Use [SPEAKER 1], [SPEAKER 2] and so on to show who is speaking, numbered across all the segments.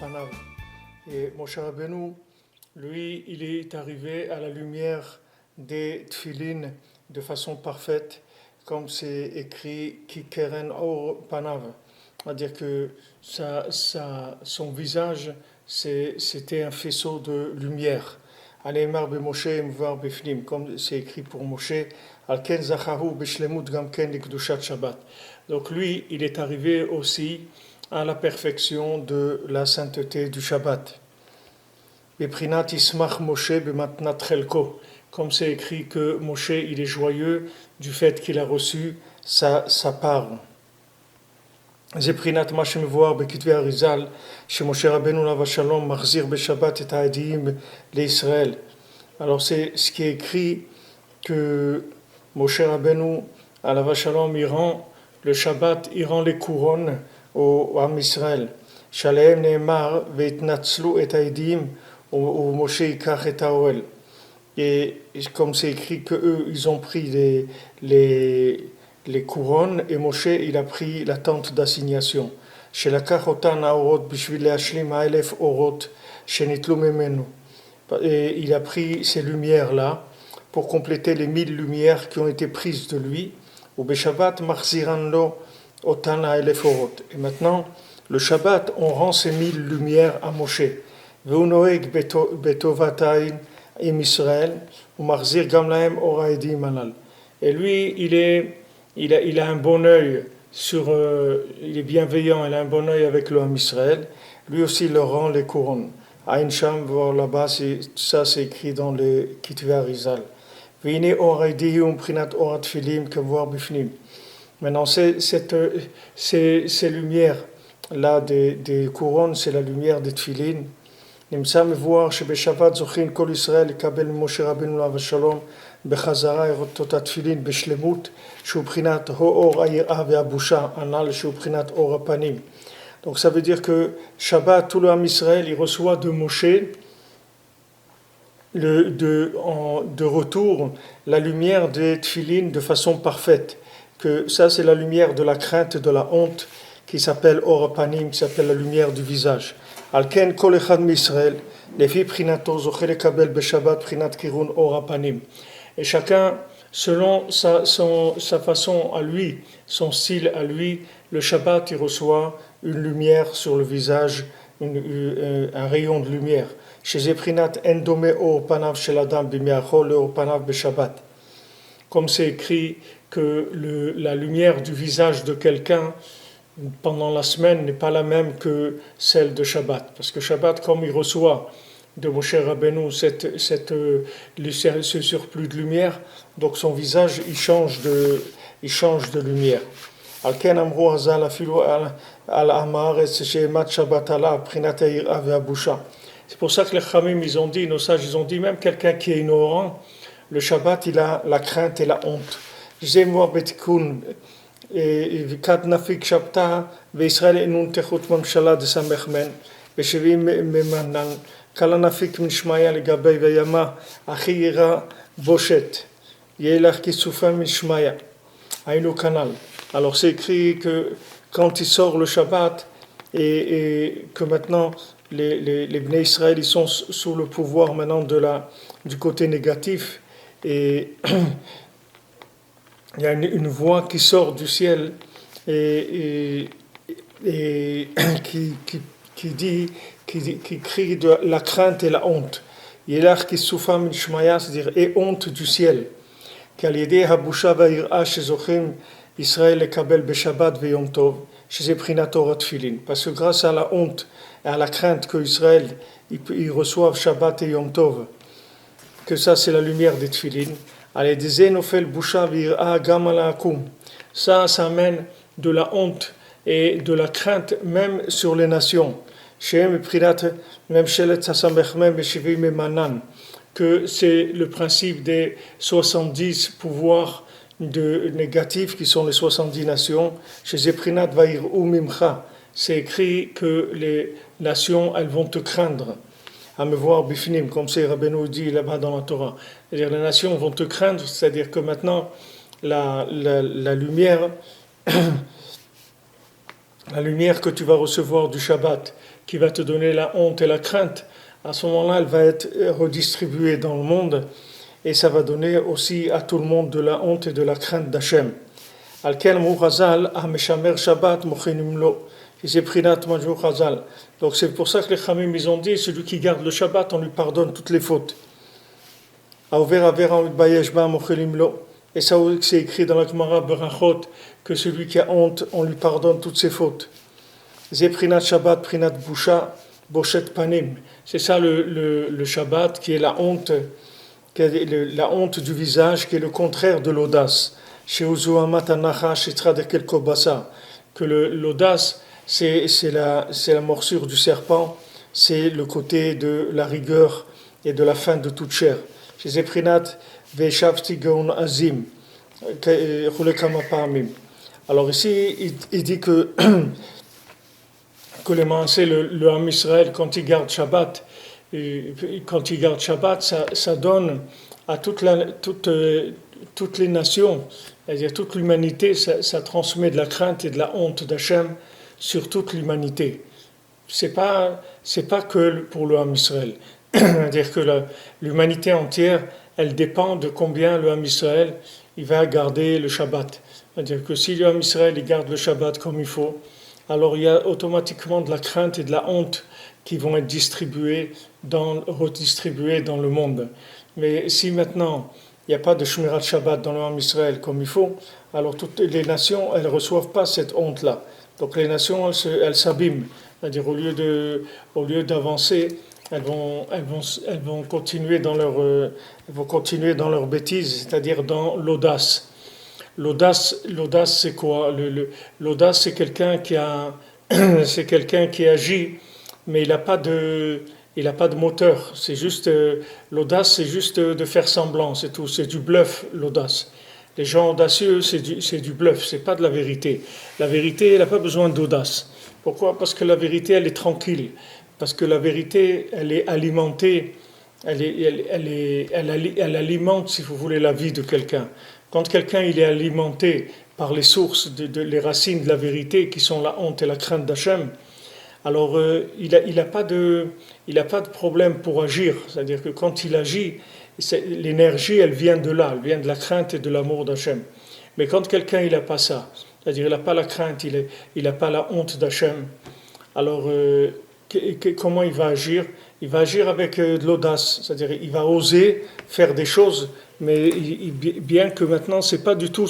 [SPEAKER 1] panav. Et Moshe Rabbeinu, lui, il est arrivé à la lumière des tfilin de façon parfaite, comme c'est écrit Ki keren or panav. C'est-à-dire que son visage, c'était un faisceau de lumière. Aneimar be Moshe mvar befnim, comme c'est écrit pour Moshe, al ken zachahu beshlemut gam ken likdushat Shabbat. Donc lui, il est arrivé aussi à la perfection de la sainteté du Shabbat. Beprinat ismach Moshe bematnat chelko, comme c'est écrit que Moshe, il est joyeux du fait qu'il a reçu sa part. זה בחינת מה שמבואר בכתבי אריז"ל, שמשה רבנו עליו השלום מחזיר בשבת את העדיים לישראל. Alors c'est ce qui est écrit que Moshe Rabbeinu עליו השלום il rend le Shabbat, il rend les couronnes au עם ישראל. שעליהם נאמר והתנצלו את העדיים ומשה ייקח את האוהל. Et comme c'est écrit que eux ils ont pris les couronnes, et Moshe, il a pris la tente d'assignation. שלקח אותן האורות בשביל להשלים 1,000 אורות שניטלו ממנו. Et il a pris ces lumières-là pour compléter les 1000 lumières qui ont été prises de lui. ובשבת מחזירן לו אותן 1,000 אורות. Et maintenant, le Shabbat, on rend ces 1000 lumières à Moshe. והוא נוהג בטובת העין עם ישראל, ומחזיר גם להם אור העדים הנ"ל. Et lui, il a un bon œil il est bienveillant, il a un bon œil avec le Ham Israël. Lui aussi il leur rend les couronnes. Aïn Sham, voir là-bas, ça c'est écrit dans le Kitvé Arizal. Vine or aidihum prinat or atfilim que voir bifnim. Maintenant, ces lumières-là des couronnes, c'est la lumière des tfilin. נמצא מבואר שבשבת זוכין כל ישראל לקבל ממשה רבנו עליו השלום בחזרה את התפילין בשלמות שהוא בחינת האור היראה והבושה הנ"ל שהוא בחינת אור הפנים. Donc ça veut dire que Shabbat, tout le Ham Israël, il reçoit de Moshe de retour la lumière des tfilin de façon parfaite. Que ça c'est la lumière de la crainte, de la honte, qui s'appelle Or Panim, qui s'appelle la lumière du visage. על כן כל אחד מישראל לפי בחינתו זוכה לקבל בשבת בחינת קירון אור הפנים. Et chacun selon sa façon à lui, son style à lui, le Shabbat il reçoit une lumière sur le visage, un rayon de lumière. שזה בחינת אין דומה אור פניו של אדם בימי החול לאור פניו בשבת. Comme c'est écrit que la lumière du visage de quelqu'un pendant la semaine n'est pas la même que celle de Shabbat. Parce que Shabbat, comme il reçoit de Moshe Rabbeinu ce surplus de lumière, donc son visage, il change de lumière. Al ken amru hazal afilu al amaretz she'emat Shabbat ala prinat ha'yirah ve'habusha. C'est pour ça que les Chamim, ils ont dit, nos sages, ils ont dit, même quelqu'un qui est ignorant, le Shabbat, il a la crainte et la honte. J'aime betikun וכת נפיק שבתה וישראל אינון תחות ממשלה דסמך מן ושבים ממנן כלה נפיק משמעיה לגבי וימה הכי ירא בושת יהיה לך כיסופה משמעיה היינו כנ"ל. Alors c'est écrit que quand il sort le Shabbat et que maintenant les Bnei Israël ils sont sous le pouvoir maintenant du côté négatif et il y a une voix qui sort du ciel et qui crie de la crainte et la honte. Yelach qui soufa min shmaya, c'est-à-dire et honte du ciel. Qu'al yedei habusha va'yirah shezochim Israël lekabel beshabbat ve'yom tov, sheze prinat or tfilin. Parce que grâce à la honte et à la crainte que Israël ils reçoivent Shabbat et Yom Tov, que ça c'est la lumière des tfilin. Ça amène de la honte et de la crainte même sur les nations. Que c'est le principe des 70 pouvoirs négatifs qui sont les 70 nations. C'est écrit que les nations elles vont te craindre. À me voir bifnim, comme c'est Rabbeinu dit là-bas dans la Torah. C'est-à-dire les nations vont te craindre, c'est-à-dire que maintenant la lumière que tu vas recevoir du Shabbat, qui va te donner la honte et la crainte, à ce moment-là, elle va être redistribuée dans le monde et ça va donner aussi à tout le monde de la honte et de la crainte d'Hachem. Al-ken Mughazal, Hameshamer Shabbat, Mochenim Lo. Donc c'est pour ça que les Khamim ils ont dit celui qui garde le Shabbat, on lui pardonne toutes les fautes. Et ça c'est écrit dans la Gemara Berachot que celui qui a honte, on lui pardonne toutes ses fautes. Zeprinat Shabbat, Prinat Busha, Boshet Panim. C'est ça le Shabbat qui est la honte du visage, qui est le contraire de l'audace. Que l'audace, c'est la morsure du serpent, c'est le côté de la rigueur et de la fin de toute chair. Alors ici, il dit que les Maaseh, le Ham Israël, quand il garde Shabbat, ça donne à toutes les nations, c'est-à-dire toute l'humanité, ça transmet de la crainte et de la honte d'Hachem sur toute l'humanité. C'est pas que pour le Ham Israël. C'est-à-dire que l'humanité entière, elle dépend de combien le Ham Israël il va garder le Shabbat. C'est-à-dire que si le Ham Israël il garde le Shabbat comme il faut, alors il y a automatiquement de la crainte et de la honte qui vont être redistribuées dans le monde. Mais si maintenant il n'y a pas de Shmirat Shabbat dans le Ham Israël comme il faut, alors toutes les nations, elles ne reçoivent pas cette honte-là. Donc les nations, elles s'abîment. C'est-à-dire au lieu d'avancer, elles vont continuer dans leur bêtise, c'est-à-dire dans l'audace. L'audace, c'est quoi? L'audace, c'est quelqu'un qui agit, mais il n'a pas de moteur. C'est juste l'audace, c'est juste de faire semblant, c'est tout. C'est du bluff, l'audace. Les gens audacieux, c'est du bluff, c'est pas de la vérité. La vérité, elle n'a pas besoin d'audace. Pourquoi? Parce que la vérité, elle est tranquille. Parce que la vérité, elle est alimentée, elle alimente, si vous voulez, la vie de quelqu'un. Quand quelqu'un il est alimenté par les sources, les racines de la vérité, qui sont la honte et la crainte d'Hachem, alors il n'a pas de problème pour agir. C'est-à-dire que quand il agit, l'énergie, elle vient de là, elle vient de la crainte et de l'amour d'Hachem. Mais quand quelqu'un il n'a pas ça, c'est-à-dire il n'a pas la crainte, il n'a pas la honte d'Hachem, alors comment il va agir? Il va agir avec de l'audace, c'est-à-dire il va oser faire des choses, mais bien que maintenant c'est pas du tout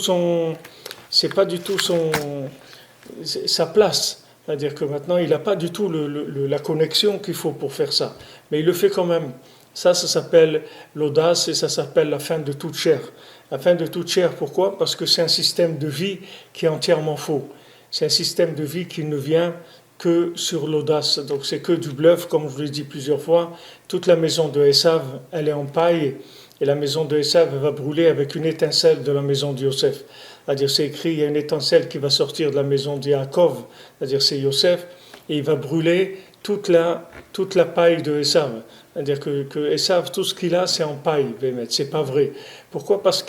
[SPEAKER 1] sa place. C'est-à-dire que maintenant il n'a pas du tout la connexion qu'il faut pour faire ça, mais il le fait quand même. Ça s'appelle l'audace et ça s'appelle la fin de toute chair. La fin de toute chair, pourquoi? Parce que c'est un système de vie qui est entièrement faux. C'est un système de vie qui ne vient que sur l'audace. Donc c'est que du bluff, comme je vous l'ai dit plusieurs fois. Toute la maison de Esav, elle est en paille, et la maison de Esav va brûler avec une étincelle de la maison de Yosef. C'est-à-dire, c'est écrit, il y a une étincelle qui va sortir de la maison de Yaakov, c'est-à-dire c'est Yosef, et il va brûler toute la paille de Esav. C'est-à-dire que Esav, tout ce qu'il a, c'est en paille, c'est pas vrai. Pourquoi? Parce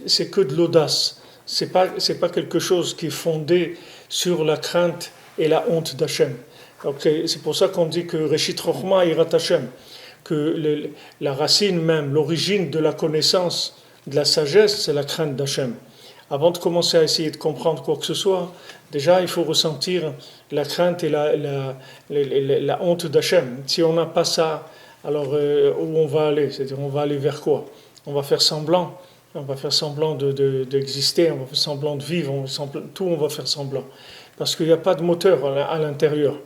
[SPEAKER 1] c'est que de l'audace. C'est pas quelque chose qui est fondé sur la crainte et la honte d'Hachem. Donc c'est pour ça qu'on dit que Reshit Chochma Yirat Hashem, que la racine même, l'origine de la connaissance, de la sagesse, c'est la crainte d'Hachem. Avant de commencer à essayer de comprendre quoi que ce soit, déjà il faut ressentir la crainte et la honte d'Hachem. Si on n'a pas ça, alors où on va aller? C'est-à-dire on va aller vers quoi? On va faire semblant. On va faire semblant d'exister, on va faire semblant de vivre, tout on va faire semblant. Parce qu'il n'y a pas de moteur à l'intérieur.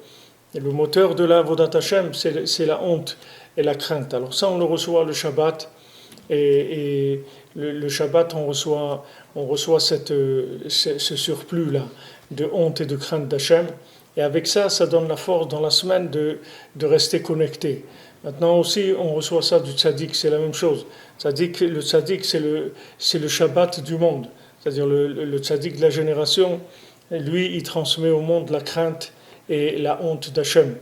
[SPEAKER 1] Et le moteur de la Avodat Hashem, c'est la honte et la crainte. Alors ça, on le reçoit le Shabbat. Et le Shabbat, on reçoit ce surplus-là de honte et de crainte d'Hachem. Et avec ça, ça donne la force dans la semaine de rester connecté. Maintenant aussi, on reçoit ça du tzaddik, c'est la même chose. Le tzaddik, c'est le Shabbat du monde. C'est-à-dire le tzaddik de la génération, lui, il transmet au monde la crainte et la honte d'Hachem.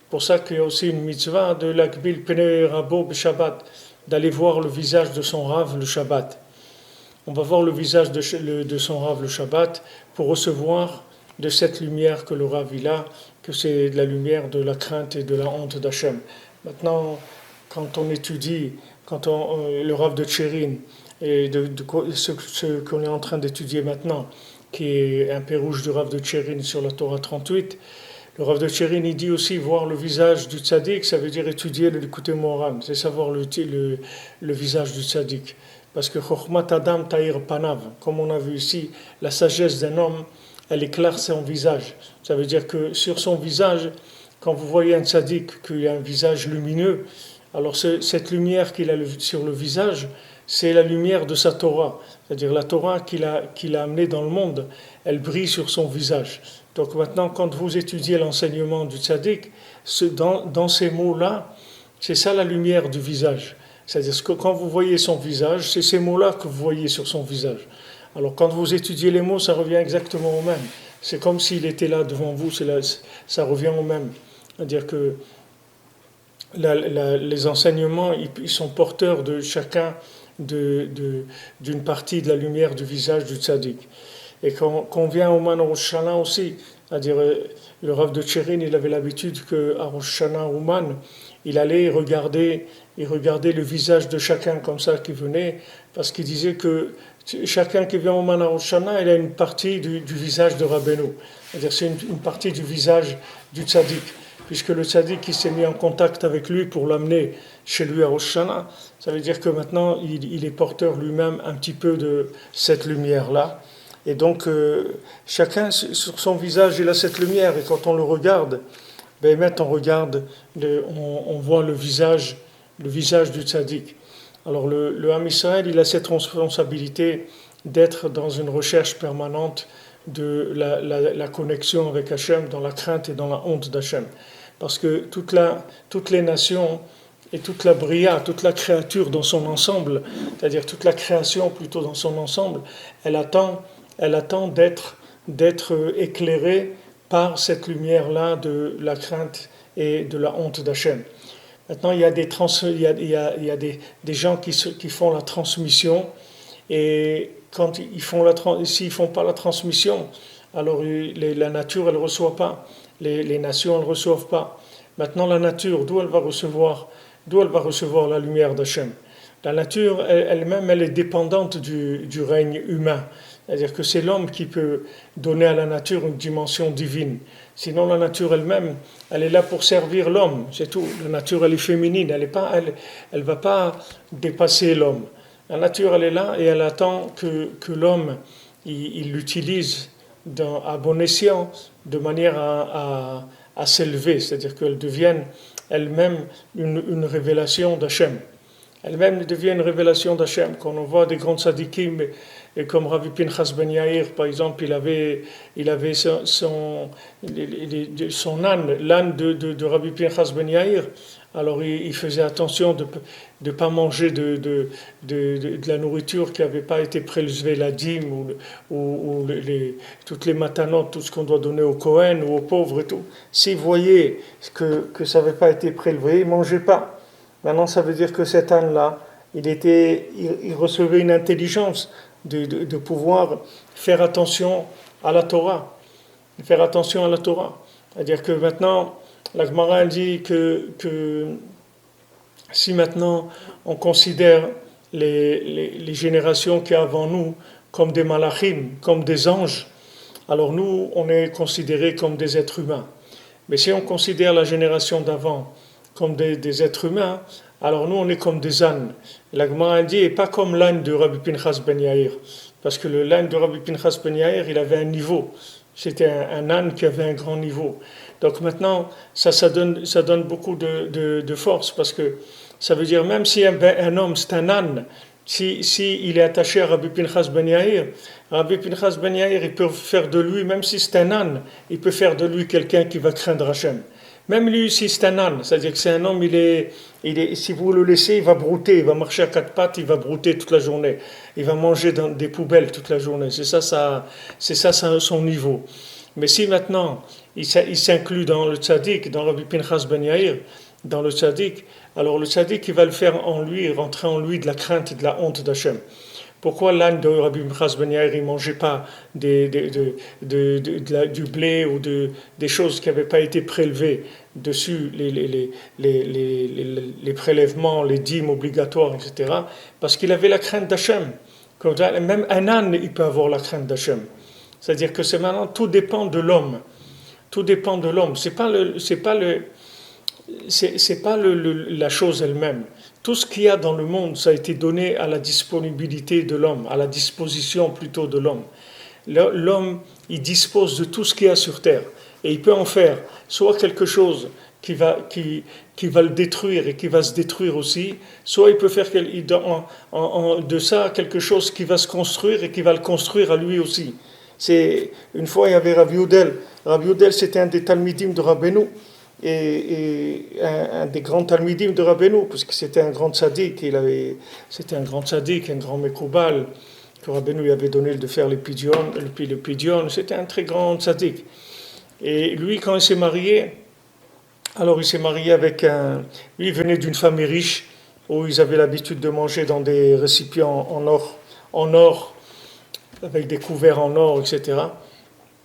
[SPEAKER 1] Pour ça qu'il y a aussi une mitzvah de l'akbil pene rabo b'Shabbat, d'aller voir le visage de son Rav le Shabbat. On va voir le visage de son Rav le Shabbat pour recevoir de cette lumière que le Rav il a que c'est la lumière de la crainte et de la honte d'Hachem. Maintenant, quand on étudie, le Rav de Tchérin, et ce qu'on est en train d'étudier maintenant, qui est un pérouge du Rav de Tchérin sur la Torah 38, le Rav de Tchérin, il dit aussi voir le visage du tzaddik, ça veut dire étudier le Likutei Moharan, c'est savoir le visage du tzaddik. Parce que Chokhmat Adam Ta'ir Panav, comme on a vu ici, la sagesse d'un homme, elle éclaire son visage. Ça veut dire que sur son visage, quand vous voyez un tzaddik qui a un visage lumineux, alors cette lumière qu'il a sur le visage, c'est la lumière de sa Torah. C'est-à-dire la Torah qu'il a amenée dans le monde, elle brille sur son visage. Donc maintenant, quand vous étudiez l'enseignement du tzaddik, dans ces mots-là, c'est ça la lumière du visage. C'est-à-dire que quand vous voyez son visage, c'est ces mots-là que vous voyez sur son visage. Alors quand vous étudiez les mots, ça revient exactement au même. C'est comme s'il était là devant vous, ça revient au même. C'est-à-dire que les enseignements, ils sont porteurs de chacun d'une partie de la lumière du visage du tzaddik. Et quand on vient au Man Rosh Hashanah aussi, c'est-à-dire le Rav de Tchérin, il avait l'habitude qu'à Rosh Hashanah ou Man, il allait regarder le visage de chacun comme ça qui venait, parce qu'il disait que chacun qui vient au Man Rosh Hashanah, il a une partie du visage de Rabbeinu. C'est-à-dire c'est une partie du visage du tzaddik. Puisque le tzaddik qui s'est mis en contact avec lui pour l'amener chez lui à Rosh Hashanah, ça veut dire que maintenant il est porteur lui-même un petit peu de cette lumière-là. Et donc chacun sur son visage il a cette lumière, et quand on le regarde, on voit le visage du tzaddik. Alors le Ham Israël, il a cette responsabilité d'être dans une recherche permanente de la connexion avec Hachem, dans la crainte et dans la honte d'Hachem. Parce que toutes les nations et toute la bria, toute la créature dans son ensemble, c'est-à-dire toute la création plutôt dans son ensemble, elle attend d'être éclairée par cette lumière-là de la crainte et de la honte d'Hachem. Maintenant, il y a des gens qui font la transmission, et quand s'ils ne font pas la transmission, alors la nature, elle ne reçoit pas. Les nations, elles ne reçoivent pas. Maintenant, la nature, d'où elle va recevoir la lumière d'Hachem? La nature, elle-même, elle est dépendante du règne humain. C'est-à-dire que c'est l'homme qui peut donner à la nature une dimension divine. Sinon, la nature elle-même, elle est là pour servir l'homme, c'est tout. La nature, elle est féminine, elle va pas dépasser l'homme. La nature, elle est là et elle attend que l'homme, il l'utilise à bon escient, de manière à s'élever, c'est-à-dire qu'elle devienne elle-même une révélation d'Hachem. Elle-même devient une révélation d'Hachem. Quand on voit des grands tzadikim, et comme Rabbi Pinchas Ben Yair, par exemple, il avait son âne, l'âne de Rabbi Pinchas Ben Yair. Alors il faisait attention de ne pas manger de la nourriture qui n'avait pas été prélevée, la dîme ou toutes les matanotes, tout ce qu'on doit donner aux Kohen ou aux pauvres et tout. S'il voyait que ça n'avait pas été prélevé, il ne mangeait pas. Maintenant, ça veut dire que cet âne-là, il recevait une intelligence de pouvoir faire attention à la Torah. Faire attention à la Torah. C'est-à-dire que maintenant, la Gemara dit que si maintenant on considère les générations qui avant nous comme des malachim, comme des anges, alors nous, on est considérés comme des êtres humains. Mais si on considère la génération d'avant comme des êtres humains, alors nous, on est comme des ânes. La Gemara dit, et pas comme l'âne de Rabbi Pinchas Ben Yair. Parce que l'âne de Rabbi Pinchas Ben Yair, il avait un niveau. C'était un âne qui avait un grand niveau. Donc maintenant, ça donne beaucoup de force, parce que ça veut dire, même si un homme, c'est un âne, si il est attaché à Rabbi Pinchas Ben Yair, Rabbi Pinchas Ben Yair, il peut faire de lui, même si c'est un âne, il peut faire de lui quelqu'un qui va craindre Hachem. Même lui, si c'est un âne, c'est-à-dire que c'est un homme, si vous le laissez, il va brouter, il va marcher à quatre pattes, il va brouter toute la journée. Il va manger dans des poubelles toute la journée. C'est ça son niveau. Mais si maintenant, il s'inclut dans le tzaddik, dans Rabbi Pinchas Ben Yair, dans le tzaddik, alors le tzaddik, il va le faire en lui, rentrer en lui de la crainte et de la honte d'Hachem. Pourquoi l'âne de Rabbi Pinchas Ben Yair ne mangeait pas du blé ou des choses qui n'avaient pas été prélevées dessus, les prélèvements, les dîmes obligatoires, etc. Parce qu'il avait la crainte d'Hachem. Même un âne, il peut avoir la crainte d'Hachem. C'est-à-dire que c'est maintenant, tout dépend de l'homme. Tout dépend de l'homme. C'est pas la chose elle-même. Tout ce qu'il y a dans le monde, ça a été donné à la disponibilité de l'homme, à la disposition plutôt de l'homme. L'homme, il dispose de tout ce qu'il y a sur terre. Et il peut en faire soit quelque chose qui va le détruire et qui va se détruire aussi, soit il peut faire de ça quelque chose qui va se construire et qui va le construire à lui aussi. Une fois, il y avait Rabbi Youdel. Rabbi Youdel, c'était un des Talmidim de Rabbeinu, et un des grands Talmidim de Rabbeinu, parce que c'était un grand tzaddik, c'était un grand tzaddik, un grand Mekoubal, que Rabbeinu lui avait donné de faire le Pidyon, c'était un très grand tzaddik. Et lui, quand il s'est marié, alors il s'est marié avec lui, il venait d'une famille riche, où ils avaient l'habitude de manger dans des récipients en or, avec des couverts en or, etc.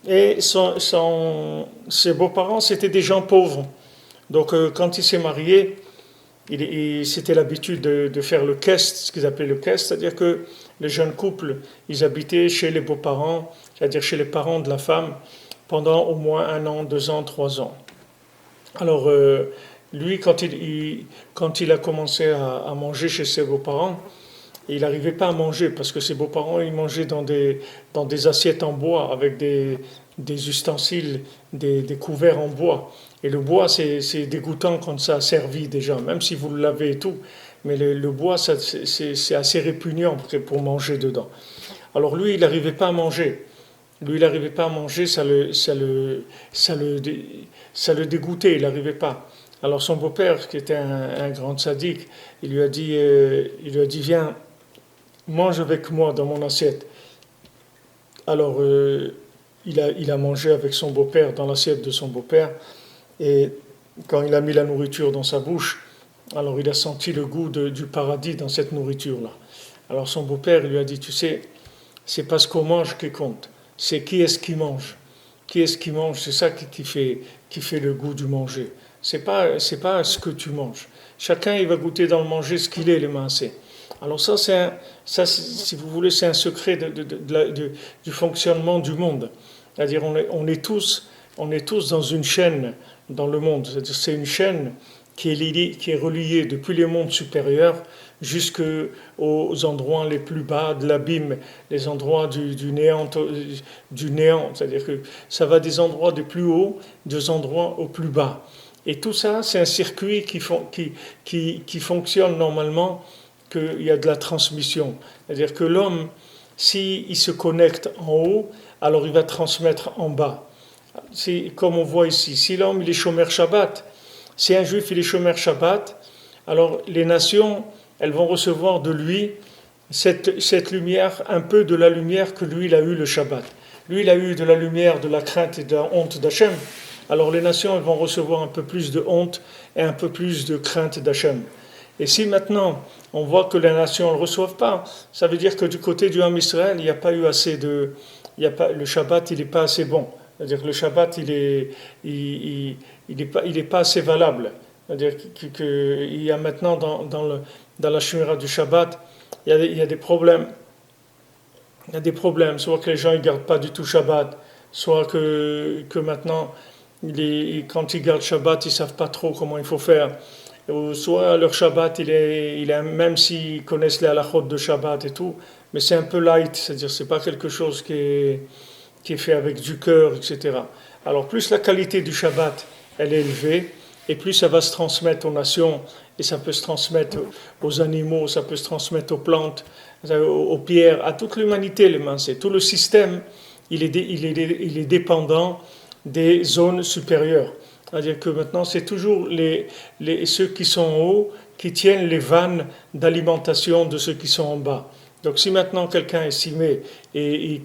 [SPEAKER 1] Et ses beaux-parents, c'était des gens pauvres. Donc, quand il s'est marié, c'était l'habitude de faire le kest, ce qu'ils appelaient le kest, c'est-à-dire que les jeunes couples, ils habitaient chez les beaux-parents, c'est-à-dire chez les parents de la femme, pendant au moins 1 an, 2 ans, 3 ans. Alors, lui, quand il a commencé à manger chez ses beaux-parents, il n'arrivait pas à manger parce que ses beaux-parents, ils mangeaient dans des assiettes en bois avec des ustensiles, des couverts en bois. Et le bois, c'est dégoûtant quand ça a servi déjà, même si vous le lavez et tout. Mais le bois, c'est assez répugnant pour manger dedans. Alors lui, il n'arrivait pas à manger. Lui, il n'arrivait pas à manger, ça le dégoûtait, il n'arrivait pas. Alors son beau-père, qui était un grand sadique, il lui a dit, viens, mange avec moi dans mon assiette. Alors il a mangé avec son beau-père dans l'assiette de son beau-père, et quand il a mis la nourriture dans sa bouche, alors il a senti le goût du paradis dans cette nourriture-là. Alors son beau-père lui a dit, tu sais, c'est pas ce qu'on mange qui compte, c'est qui est-ce qui mange. Qui est-ce qui mange, c'est ça qui fait le goût du manger. C'est pas ce que tu manges. Chacun il va goûter dans le manger ce qu'il est, les mains. Alors ça, si vous voulez, c'est un secret du fonctionnement du monde. C'est-à-dire on est tous dans une chaîne dans le monde. C'est-à-dire c'est une chaîne qui est reliée depuis les mondes supérieurs jusqu'aux endroits les plus bas de l'abîme, les endroits du néant. C'est-à-dire que ça va des endroits des plus hauts, des endroits au plus bas. Et tout ça, c'est un circuit qui fonctionne normalement, qu'il y a de la transmission. C'est-à-dire que l'homme, s'il se connecte en haut, alors il va transmettre en bas. Comme on voit ici, si l'homme il est Shomer Shabbat, si un juif il est Shomer Shabbat, alors les nations, elles vont recevoir de lui cette lumière, un peu de la lumière que lui il a eu le Shabbat. Lui il a eu de la lumière, de la crainte et de la honte d'Hachem. Alors les nations elles vont recevoir un peu plus de honte et un peu plus de crainte d'Hachem. Et si maintenant on voit que les nations ne le reçoivent pas, ça veut dire que du côté du Ham Israël, il n'y a pas eu assez le Shabbat il n'est pas assez bon. C'est-à-dire que le Shabbat il est pas assez valable. C'est-à-dire qu'il y a maintenant dans la Shemira du Shabbat, il y a des problèmes. Il y a des problèmes, soit que les gens ne gardent pas du tout Shabbat, soit que maintenant, quand ils gardent Shabbat, ils ne savent pas trop comment il faut faire. Ou soit leur Shabbat, même s'ils connaissent les halachot de Shabbat et tout, mais c'est un peu light, c'est-à-dire c'est pas quelque chose qui est fait avec du cœur, etc. Alors plus la qualité du Shabbat, elle est élevée, et plus ça va se transmettre aux nations, et ça peut se transmettre aux animaux, ça peut se transmettre aux plantes, aux pierres, à toute l'humanité, les mains. C'est tout le système, il est dépendant des zones supérieures. C'est-à-dire que maintenant, c'est toujours ceux qui sont en haut qui tiennent les vannes d'alimentation de ceux qui sont en bas. Donc si maintenant quelqu'un est cimé et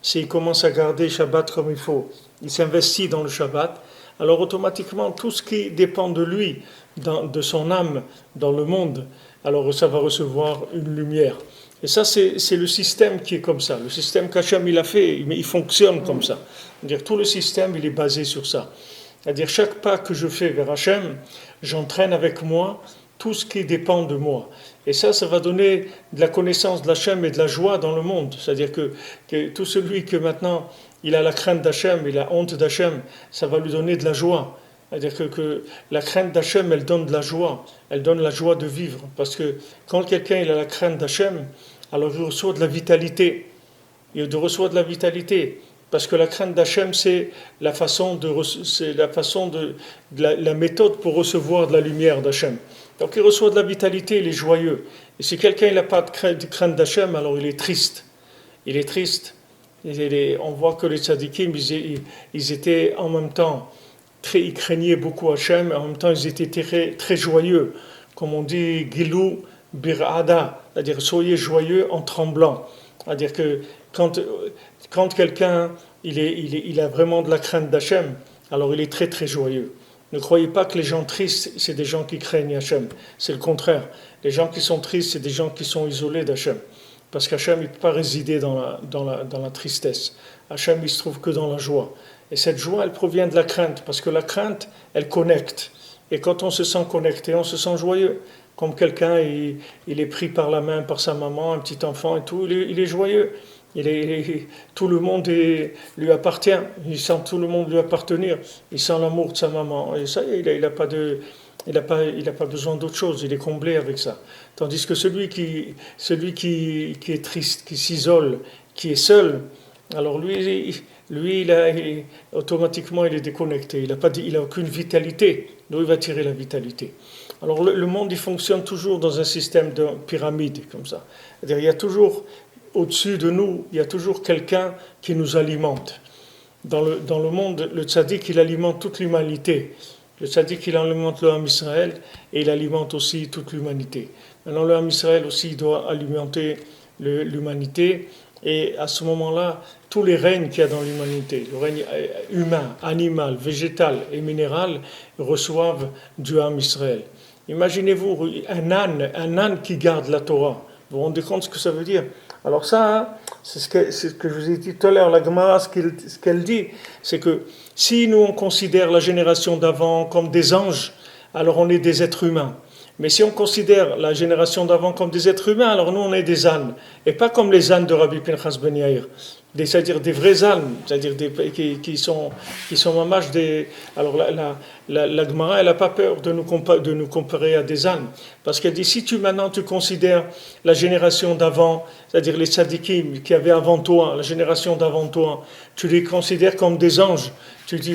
[SPEAKER 1] s'il commence à garder Shabbat comme il faut, il s'investit dans le Shabbat, alors automatiquement tout ce qui dépend de lui, de son âme dans le monde, alors ça va recevoir une lumière. Et ça, c'est le système qui est comme ça. Le système qu'Hachem il a fait, il fonctionne comme ça. C'est-à-dire, tout le système, il est basé sur ça. C'est-à-dire, chaque pas que je fais vers Hachem, j'entraîne avec moi tout ce qui dépend de moi. Et ça va donner de la connaissance de l'Hachem et de la joie dans le monde. C'est-à-dire que tout celui que maintenant, il a la crainte d'Hachem, il a honte d'Hachem, ça va lui donner de la joie. C'est-à-dire que la crainte d'Hachem, elle donne de la joie. Elle donne la joie de vivre. Parce que quand quelqu'un il a la crainte d'Hachem, alors il reçoit de la vitalité. Il reçoit de la vitalité. Parce que la crainte d'Hachem, c'est la la méthode pour recevoir de la lumière d'Hachem. Donc il reçoit de la vitalité, il est joyeux. Et si quelqu'un n'a pas de crainte d'Hachem, alors il est triste. Il est triste. On voit que les tzadikim, ils étaient en même temps, ils craignaient beaucoup Hachem, et en même temps ils étaient très, très joyeux. Comme on dit, Gilou bir'ada, c'est-à-dire soyez joyeux en tremblant. C'est-à-dire que quand quelqu'un il a vraiment de la crainte d'Hachem, alors il est très très joyeux. Ne croyez pas que les gens tristes, c'est des gens qui craignent Hachem. C'est le contraire. Les gens qui sont tristes, c'est des gens qui sont isolés d'Hachem. Parce qu'Hachem, il ne peut pas résider dans la tristesse. Hachem, il se trouve que dans la joie. Et cette joie, elle provient de la crainte. Parce que la crainte, elle connecte. Et quand on se sent connecté, on se sent joyeux. Comme quelqu'un, il est pris par la main par sa maman, un petit enfant et tout, il est joyeux. Tout le monde lui appartient. Il sent tout le monde lui appartenir. Il sent l'amour de sa maman. Et ça, il n'a pas besoin d'autre chose. Il est comblé avec ça. Tandis que celui qui est triste, qui s'isole, qui est seul, alors lui automatiquement, il est déconnecté. Il n'a aucune vitalité. D'où il va tirer la vitalité? Alors le monde, il fonctionne toujours dans un système de pyramide, comme ça. C'est-à-dire, il y a toujours au-dessus de nous, il y a toujours quelqu'un qui nous alimente. Dans le monde, le tzaddik, il alimente toute l'humanité. Le tzaddik, il alimente le Ham Israël et il alimente aussi toute l'humanité. Maintenant, le Ham Israël aussi, il doit alimenter l'humanité. Et à ce moment-là, tous les règnes qu'il y a dans l'humanité, le règne humain, animal, végétal et minéral, reçoivent du Ham Israël. Imaginez-vous un âne qui garde la Torah. Vous vous rendez compte ce que ça veut dire? Alors ça, c'est ce que je vous ai dit tout à l'heure, la Gemara, ce qu'elle dit, c'est que si nous on considère la génération d'avant comme des anges, alors on est des êtres humains. Mais si on considère la génération d'avant comme des êtres humains, alors nous on est des ânes. Et pas comme les ânes de Rabbi Pinchas Ben Yair. C'est-à-dire des vrais ânes, c'est-à-dire qui sont mamash des... Alors la Gemara, elle n'a pas peur de nous comparer à des ânes. Parce qu'elle dit, si maintenant tu considères la génération d'avant, c'est-à-dire les tzadikim qui avaient avant toi, la génération d'avant toi, tu les considères comme des anges. Tu dis,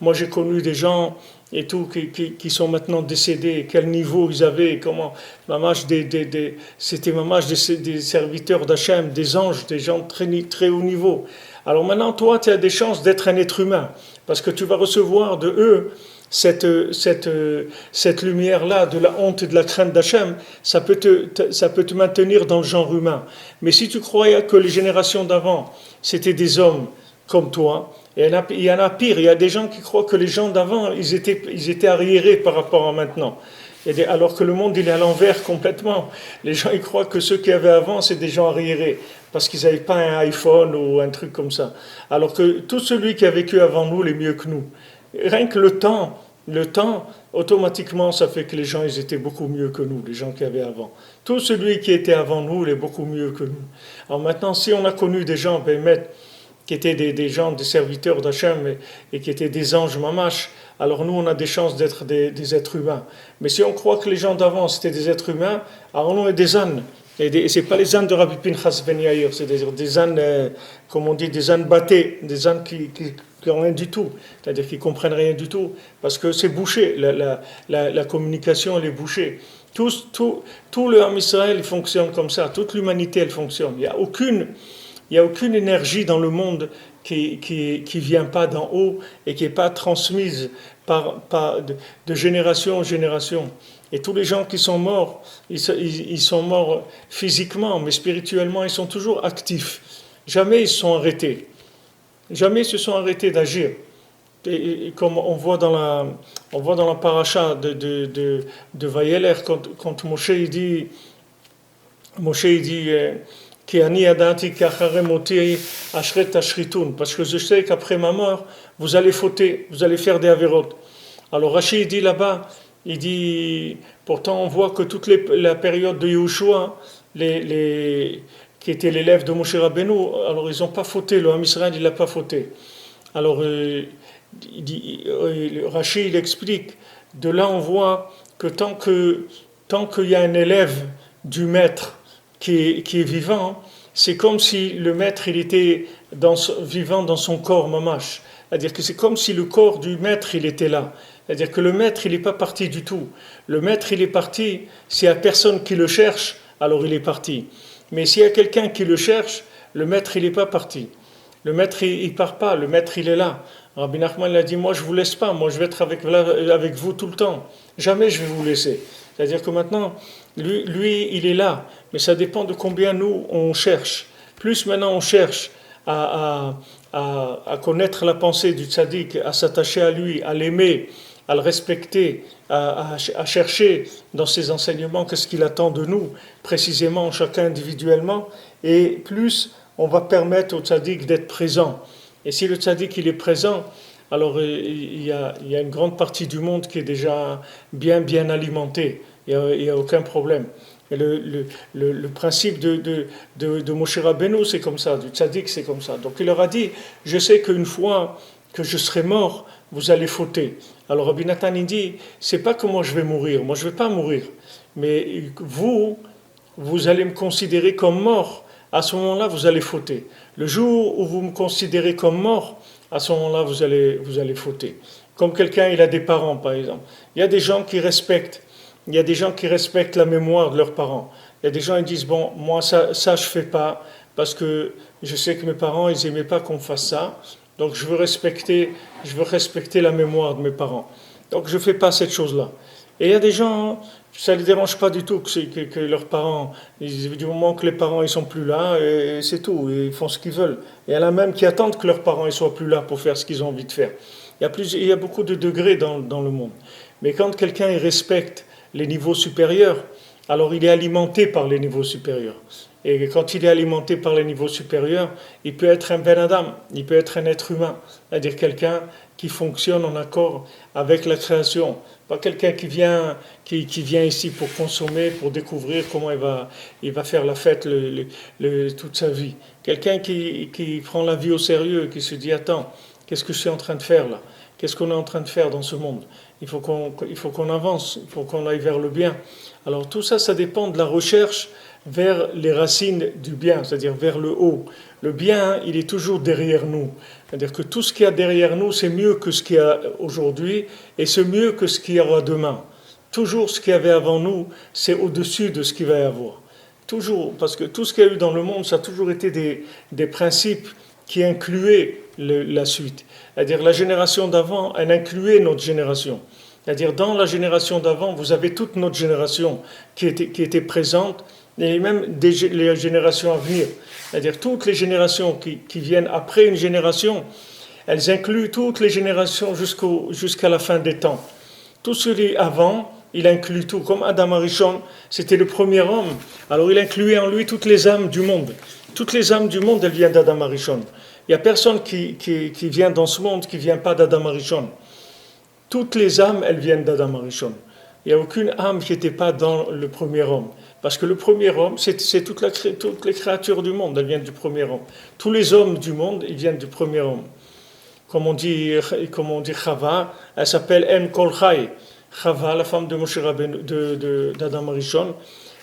[SPEAKER 1] moi j'ai connu des gens et tout qui sont maintenant décédés, quel niveau ils avaient, comment, c'était des serviteurs d'Hachem, des anges, des gens très, très haut niveau. Alors maintenant, toi, tu as des chances d'être un être humain, parce que tu vas recevoir de eux cette lumière-là, de la honte et de la crainte d'Hachem, ça peut te maintenir dans le genre humain. Mais si tu croyais que les générations d'avant, c'était des hommes comme toi, et il y en a pire, il y a des gens qui croient que les gens d'avant, ils étaient arriérés par rapport à maintenant. Alors que le monde, il est à l'envers complètement. Les gens, ils croient que ceux qui avaient avant, c'est des gens arriérés, parce qu'ils n'avaient pas un iPhone ou un truc comme ça. Alors que tout celui qui a vécu avant nous, il est mieux que nous. Rien que le temps, automatiquement, ça fait que les gens, ils étaient beaucoup mieux que nous, les gens qui avaient avant. Tout celui qui était avant nous, il est beaucoup mieux que nous. Alors maintenant, si on a connu des gens, qui étaient des gens, des serviteurs d'Hachem et qui étaient des anges mamash, alors nous on a des chances d'être des êtres humains. Mais si on croit que les gens d'avant c'était des êtres humains, alors nous on est des ânes. Et c'est pas les ânes de Rabbi Pinchas Ben Yair, c'est des ânes, comme on dit, des ânes battés, des ânes qui n'ont rien du tout, c'est-à-dire qui comprennent rien du tout, parce que c'est bouché, la communication elle est bouchée. Tout le Ham Israël fonctionne comme ça, toute l'humanité elle fonctionne. Il n'y a aucune énergie dans le monde qui vient pas d'en haut et qui n'est pas transmise de génération en génération. Et tous les gens qui sont morts, ils sont morts physiquement, mais spirituellement, ils sont toujours actifs. Jamais ils se sont arrêtés. Jamais ils se sont arrêtés d'agir. et comme on voit dans la paracha de Vayeler, quand Moshe il dit Ki ani yadati ki achare moti ashret tashritoun, parce que je sais qu'après ma mort, vous allez fauter, vous allez faire des avérotes. Alors Rashi dit là-bas, il dit, pourtant on voit que toute la période de Yehoshua, qui était l'élève de Moshe Rabbeinu, alors ils n'ont pas fauté, le Ham Israël il n'a pas fauté. Alors Rashi il explique, de là on voit que tant qu'il y a un élève du maître qui est vivant, c'est comme si le maître il était vivant dans son corps mamash. C'est-à-dire que c'est comme si le corps du maître il était là. C'est-à-dire que le maître il n'est pas parti du tout. Le maître il est parti, s'il n'y a personne qui le cherche, alors il est parti. Mais s'il y a quelqu'un qui le cherche, le maître il n'est pas parti. Le maître il ne part pas, le maître il est là. Rabbi Nachman a dit, moi je ne vous laisse pas, moi je vais être avec vous tout le temps. Jamais je vais vous laisser. C'est-à-dire que maintenant, lui il est là, mais ça dépend de combien nous on cherche. Plus maintenant on cherche à connaître la pensée du tzaddik, à s'attacher à lui, à l'aimer, à le respecter, à chercher dans ses enseignements qu'est-ce qu'il attend de nous, précisément chacun individuellement, et plus on va permettre au tzaddik d'être présent. Et si le tzaddik il est présent, alors il y a une grande partie du monde qui est déjà bien alimentée, il n'y a aucun problème. Et le principe de Moshe Rabbeinu, c'est comme ça, du tzaddik, c'est comme ça. Donc il leur a dit, je sais qu'une fois que je serai mort, vous allez fauter. Alors Rabbi Nathan il dit, c'est pas que moi je vais mourir, moi je vais pas mourir, mais vous allez me considérer comme mort, à ce moment-là vous allez fauter. Le jour où vous me considérez comme mort, à ce moment-là vous allez fauter. Comme quelqu'un il a des parents par exemple, il y a des gens qui respectent la mémoire de leurs parents. Il y a des gens qui disent, bon, moi ça je fais pas, parce que je sais que mes parents, ils aimaient pas qu'on fasse ça, donc je veux respecter la mémoire de mes parents. Donc je fais pas cette chose-là. Et il y a des gens, ça ne les dérange pas du tout que leurs parents, du moment que les parents ils sont plus là, et c'est tout, ils font ce qu'ils veulent. Et il y en a même qui attendent que leurs parents ils soient plus là pour faire ce qu'ils ont envie de faire. Il y a beaucoup de degrés dans le monde. Mais quand quelqu'un il respecte les niveaux supérieurs, alors il est alimenté par les niveaux supérieurs. Et quand il est alimenté par les niveaux supérieurs, il peut être un ben adam, il peut être un être humain, c'est-à-dire quelqu'un qui fonctionne en accord avec la création. Pas quelqu'un qui vient ici pour consommer, pour découvrir comment il va faire la fête toute sa vie. Quelqu'un qui prend la vie au sérieux, qui se dit, attends, qu'est-ce que je suis en train de faire là ? Qu'est-ce qu'on est en train de faire dans ce monde ? Il faut qu'on avance, il faut qu'on aille vers le bien. Alors tout ça, ça dépend de la recherche vers les racines du bien, c'est-à-dire vers le haut. Le bien, il est toujours derrière nous. C'est-à-dire que tout ce qu'il y a derrière nous, c'est mieux que ce qu'il y a aujourd'hui et c'est mieux que ce qu'il y aura demain. Toujours ce qu'il y avait avant nous, c'est au-dessus de ce qu'il va y avoir. Toujours, parce que tout ce qu'il y a eu dans le monde, ça a toujours été des principes qui incluaient la suite. C'est-à-dire la génération d'avant, elle incluait notre génération. C'est-à-dire dans la génération d'avant, vous avez toute notre génération qui était présente, et même les générations à venir. C'est-à-dire toutes les générations qui viennent après une génération, elles incluent toutes les générations jusqu'à la fin des temps. Tout celui avant, il inclut tout. Comme Adam Arishon, c'était le premier homme, alors il incluait en lui toutes les âmes du monde. Toutes les âmes du monde, elles viennent d'Adam Arishon. Il n'y a personne qui vient dans ce monde qui ne vient pas d'Adam Arishon. Toutes les âmes, elles viennent d'Adam Arishon. Il n'y a aucune âme qui n'était pas dans le premier homme. Parce que le premier homme, c'est toutes les créatures du monde, elles viennent du premier homme. Tous les hommes du monde, ils viennent du premier homme. Comme on dit Chava, elle s'appelle En Kol Chai. Chava, la femme de Moshe Rabbeinu, d'Adam Arishon,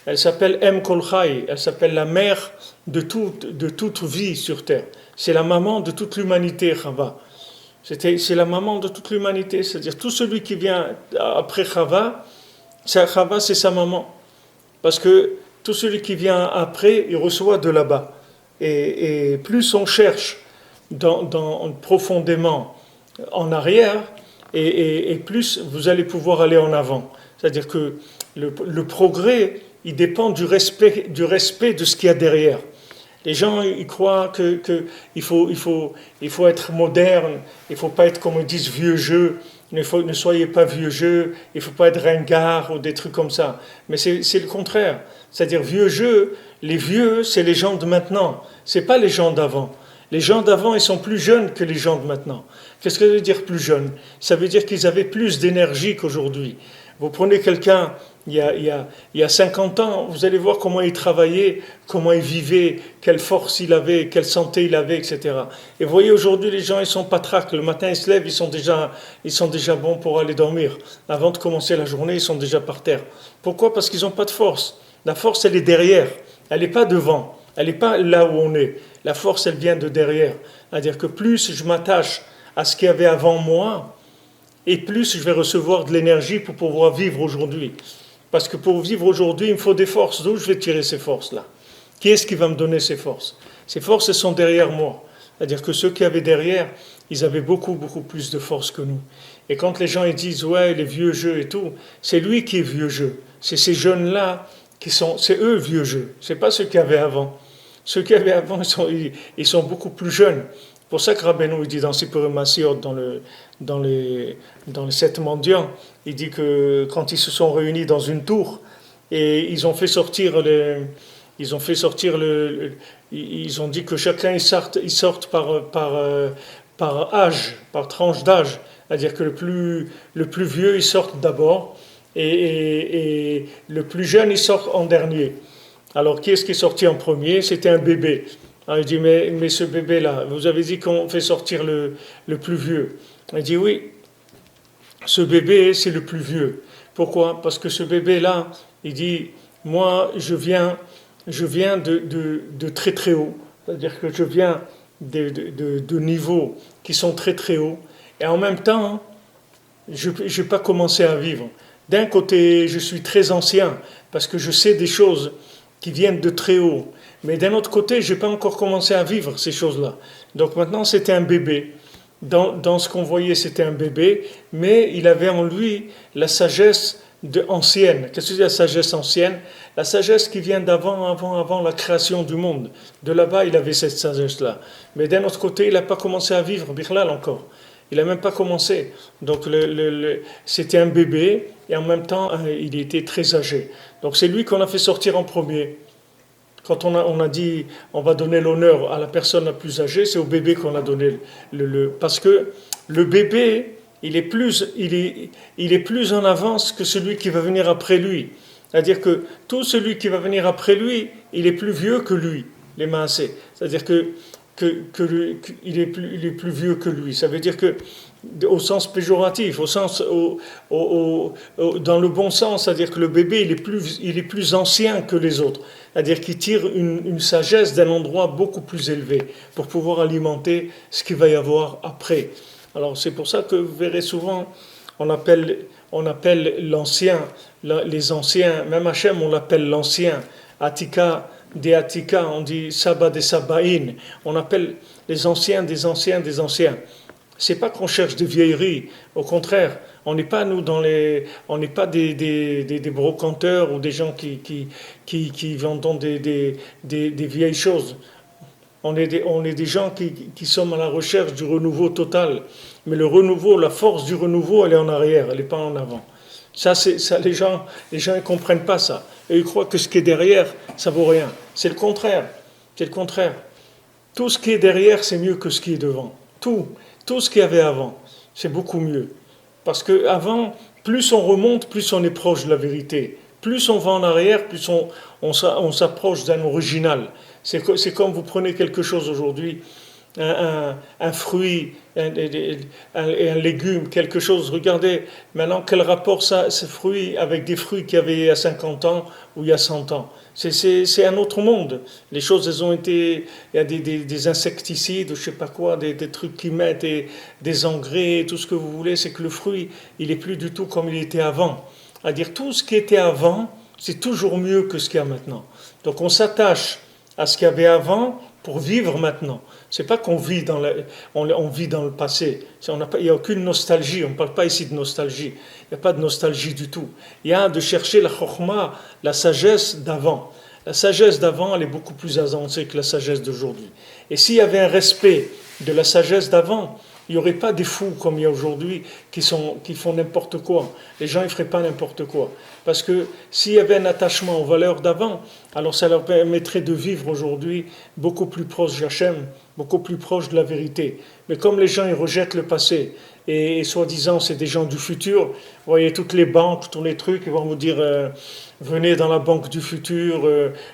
[SPEAKER 1] elle s'appelle Em Kol Chai, elle s'appelle la mère de toute vie sur terre. C'est la maman de toute l'humanité, Chava. C'est la maman de toute l'humanité, c'est-à-dire tout celui qui vient après Chava, c'est sa maman. Parce que tout celui qui vient après, il reçoit de là-bas. Et plus on cherche profondément en arrière, et plus vous allez pouvoir aller en avant. C'est-à-dire que le progrès, il dépend du respect de ce qu'il y a derrière. Les gens, ils croient il faut être moderne, il ne faut pas être, comme ils disent, vieux jeu, ne soyez pas vieux jeu, il ne faut pas être ringard ou des trucs comme ça. Mais c'est le contraire. C'est-à-dire, vieux jeu, les vieux, c'est les gens de maintenant, ce n'est pas les gens d'avant. Les gens d'avant, ils sont plus jeunes que les gens de maintenant. Qu'est-ce que ça veut dire plus jeunes? Ça veut dire qu'ils avaient plus d'énergie qu'aujourd'hui. Vous prenez quelqu'un il y a 50 ans, vous allez voir comment il travaillait, comment il vivait, quelle force il avait, quelle santé il avait, etc. Et vous voyez, aujourd'hui, les gens, ils sont patraques. Le matin, ils se lèvent, ils sont déjà bons pour aller dormir. Avant de commencer la journée, ils sont déjà par terre. Pourquoi? Parce qu'ils n'ont pas de force. La force, elle est derrière. Elle n'est pas devant. Elle n'est pas là où on est. La force, elle vient de derrière. C'est-à-dire que plus je m'attache à ce qu'il y avait avant moi, et plus je vais recevoir de l'énergie pour pouvoir vivre aujourd'hui. Parce que pour vivre aujourd'hui, il me faut des forces. D'où je vais tirer ces forces-là? Qui est-ce qui va me donner ces forces? Ces forces, elles sont derrière moi. C'est-à-dire que ceux qui avaient derrière, ils avaient beaucoup, beaucoup plus de force que nous. Et quand les gens ils disent, ouais, les vieux jeux et tout, c'est lui qui est vieux jeu. C'est ces jeunes-là c'est eux vieux jeux. C'est pas ceux qui avaient avant. Ceux qui avaient avant, ils sont beaucoup plus jeunes. C'est pour ça que Rabbeinu, il dit dans Sipurim Masiot, dans les 7 mendiants, il dit que quand ils se sont réunis dans une tour, et ils ont dit que chacun il sorte par âge, par tranche d'âge. C'est-à-dire que le plus vieux, il sort d'abord, et le plus jeune, il sort en dernier. Alors, qui est-ce qui est sorti en premier? C'était un bébé. Alors, il dit, mais ce bébé-là, vous avez dit qu'on fait sortir le plus vieux. Il dit, oui, ce bébé, c'est le plus vieux. Pourquoi? Parce que ce bébé-là, il dit, moi, je viens de très très haut. C'est-à-dire que je viens de niveaux qui sont très très hauts. Et en même temps, je n'ai pas commencé à vivre. D'un côté, je suis très ancien, parce que je sais des choses qui viennent de très haut. Mais d'un autre côté, je n'ai pas encore commencé à vivre ces choses-là. Donc maintenant, c'était un bébé. Dans ce qu'on voyait, c'était un bébé, mais il avait en lui la sagesse ancienne. Qu'est-ce que c'est la sagesse ancienne? La sagesse qui vient avant la création du monde. De là-bas, il avait cette sagesse-là. Mais d'un autre côté, il n'a pas commencé à vivre, Bichlal encore. Il n'a même pas commencé. Donc c'était un bébé, et en même temps, il était très âgé. Donc c'est lui qu'on a fait sortir en premier. Quand on a dit on va donner l'honneur à la personne la plus âgée, c'est au bébé qu'on a donné parce que le bébé, il est plus en avance que celui qui va venir après lui. C'est-à-dire que tout celui qui va venir après lui, il est plus vieux que lui, les maasés. C'est-à-dire il est plus vieux que lui. Ça veut dire que, au sens péjoratif, dans le bon sens, c'est-à-dire que le bébé, il est plus ancien que les autres. C'est-à-dire qu'il tire une sagesse d'un endroit beaucoup plus élevé pour pouvoir alimenter ce qu'il va y avoir après. Alors c'est pour ça que vous verrez souvent, on appelle l'ancien, les anciens, même Hachem, on l'appelle l'ancien. Atika, des Atika, on dit Saba des Sabaïn. On appelle les anciens des anciens des anciens. C'est pas qu'on cherche des vieilleries, au contraire, on n'est pas on n'est pas des brocanteurs ou des gens qui vendent des vieilles choses. On est des gens qui sommes à la recherche du renouveau total. Mais le renouveau, la force du renouveau, elle est en arrière, elle n'est pas en avant. Ça, les gens ne comprennent pas ça. Et ils croient que ce qui est derrière, ça vaut rien. C'est le contraire. C'est le contraire. Tout ce qui est derrière, c'est mieux que ce qui est devant. Tout ce qu'il y avait avant, c'est beaucoup mieux. Parce qu'avant, plus on remonte, plus on est proche de la vérité. Plus on va en arrière, plus on s'approche d'un original. C'est comme vous prenez quelque chose aujourd'hui, un fruit, un légume, quelque chose. Regardez maintenant quel rapport ce fruit avec des fruits qu'il y avait il y a 50 ans ou il y a 100 ans. C'est un autre monde. Les choses, elles ont été... Il y a des insecticides, je ne sais pas quoi, des trucs qui mettent, des engrais, tout ce que vous voulez. C'est que le fruit, il n'est plus du tout comme il était avant. C'est-à-dire tout ce qui était avant, c'est toujours mieux que ce qu'il y a maintenant. Donc on s'attache à ce qu'il y avait avant pour vivre maintenant. C'est pas qu'on vit on vit dans le passé. Il n'y a aucune nostalgie. On ne parle pas ici de nostalgie. Il n'y a pas de nostalgie du tout. Il y a de chercher la chokhmah, la sagesse d'avant. La sagesse d'avant, elle est beaucoup plus avancée que la sagesse d'aujourd'hui. Et s'il y avait un respect de la sagesse d'avant, il n'y aurait pas des fous comme il y a aujourd'hui qui font n'importe quoi. Les gens ne feraient pas n'importe quoi. Parce que s'il y avait un attachement aux valeurs d'avant, alors ça leur permettrait de vivre aujourd'hui beaucoup plus proche d'Hachem, beaucoup plus proche de la vérité. Mais comme les gens ils rejettent le passé, et soi-disant c'est des gens du futur, vous voyez toutes les banques, tous les trucs, ils vont vous dire venez dans la banque du futur,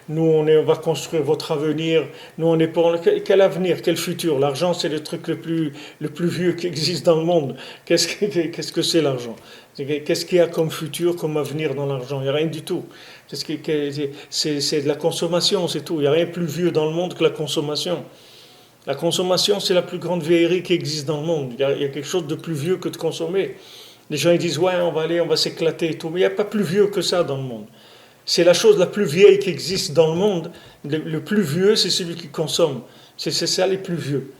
[SPEAKER 1] nous on va construire votre avenir, nous on est pour quel avenir, quel futur? L'argent c'est le truc le plus vieux qui existe dans le monde. Qu'est-ce que c'est l'argent? Qu'est-ce qu'il y a comme futur, comme avenir dans l'argent? Il n'y a rien du tout. C'est de la consommation, c'est tout. Il n'y a rien de plus vieux dans le monde que la consommation. La consommation, c'est la plus grande vieillerie qui existe dans le monde. Il y a quelque chose de plus vieux que de consommer. Les gens ils disent, ouais, on va aller, on va s'éclater et tout. Mais il n'y a pas plus vieux que ça dans le monde. C'est la chose la plus vieille qui existe dans le monde. Le plus vieux, c'est celui qui consomme. C'est ça les plus vieux.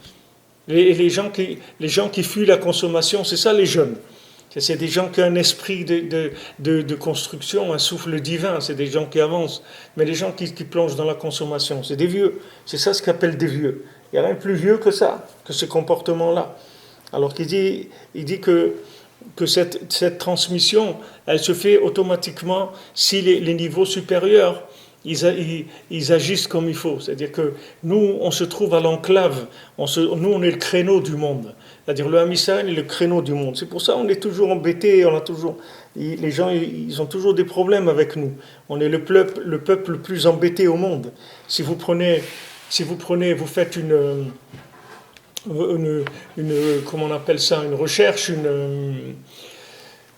[SPEAKER 1] Les gens qui fuient la consommation, c'est ça les jeunes. C'est des gens qui ont un esprit de construction, un souffle divin, c'est des gens qui avancent. Mais les gens qui plongent dans la consommation, c'est des vieux. C'est ça ce qu'on appelle des vieux. Il n'y a rien de plus vieux que ça, que ce comportement-là. Alors il dit que cette transmission, elle se fait automatiquement si les niveaux supérieurs, ils agissent comme il faut. C'est-à-dire que nous, on se trouve à l'enclave, nous, on est le créneau du monde. C'est-à-dire le Ham Israël est le créneau du monde. C'est pour ça qu'on est toujours embêtés, les gens ils ont toujours des problèmes avec nous. On est le peuple le plus embêté au monde. Si vous vous faites une comment on appelle ça, une recherche,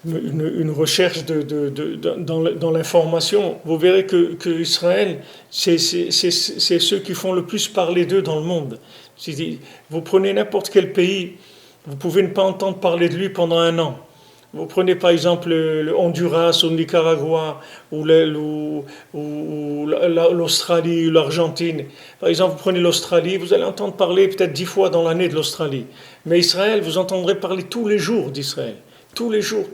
[SPEAKER 1] une recherche dans l'information, vous verrez que Israël, c'est ceux qui font le plus parler d'eux dans le monde. Vous prenez n'importe quel pays, vous pouvez ne pas entendre parler de lui pendant un an. Vous prenez par exemple le Honduras ou le Nicaragua ou l'Australie ou l'Argentine. Par exemple, vous prenez l'Australie, vous allez entendre parler peut-être 10 fois dans l'année de l'Australie. Mais Israël, vous entendrez parler tous les jours d'Israël. Tous les jours,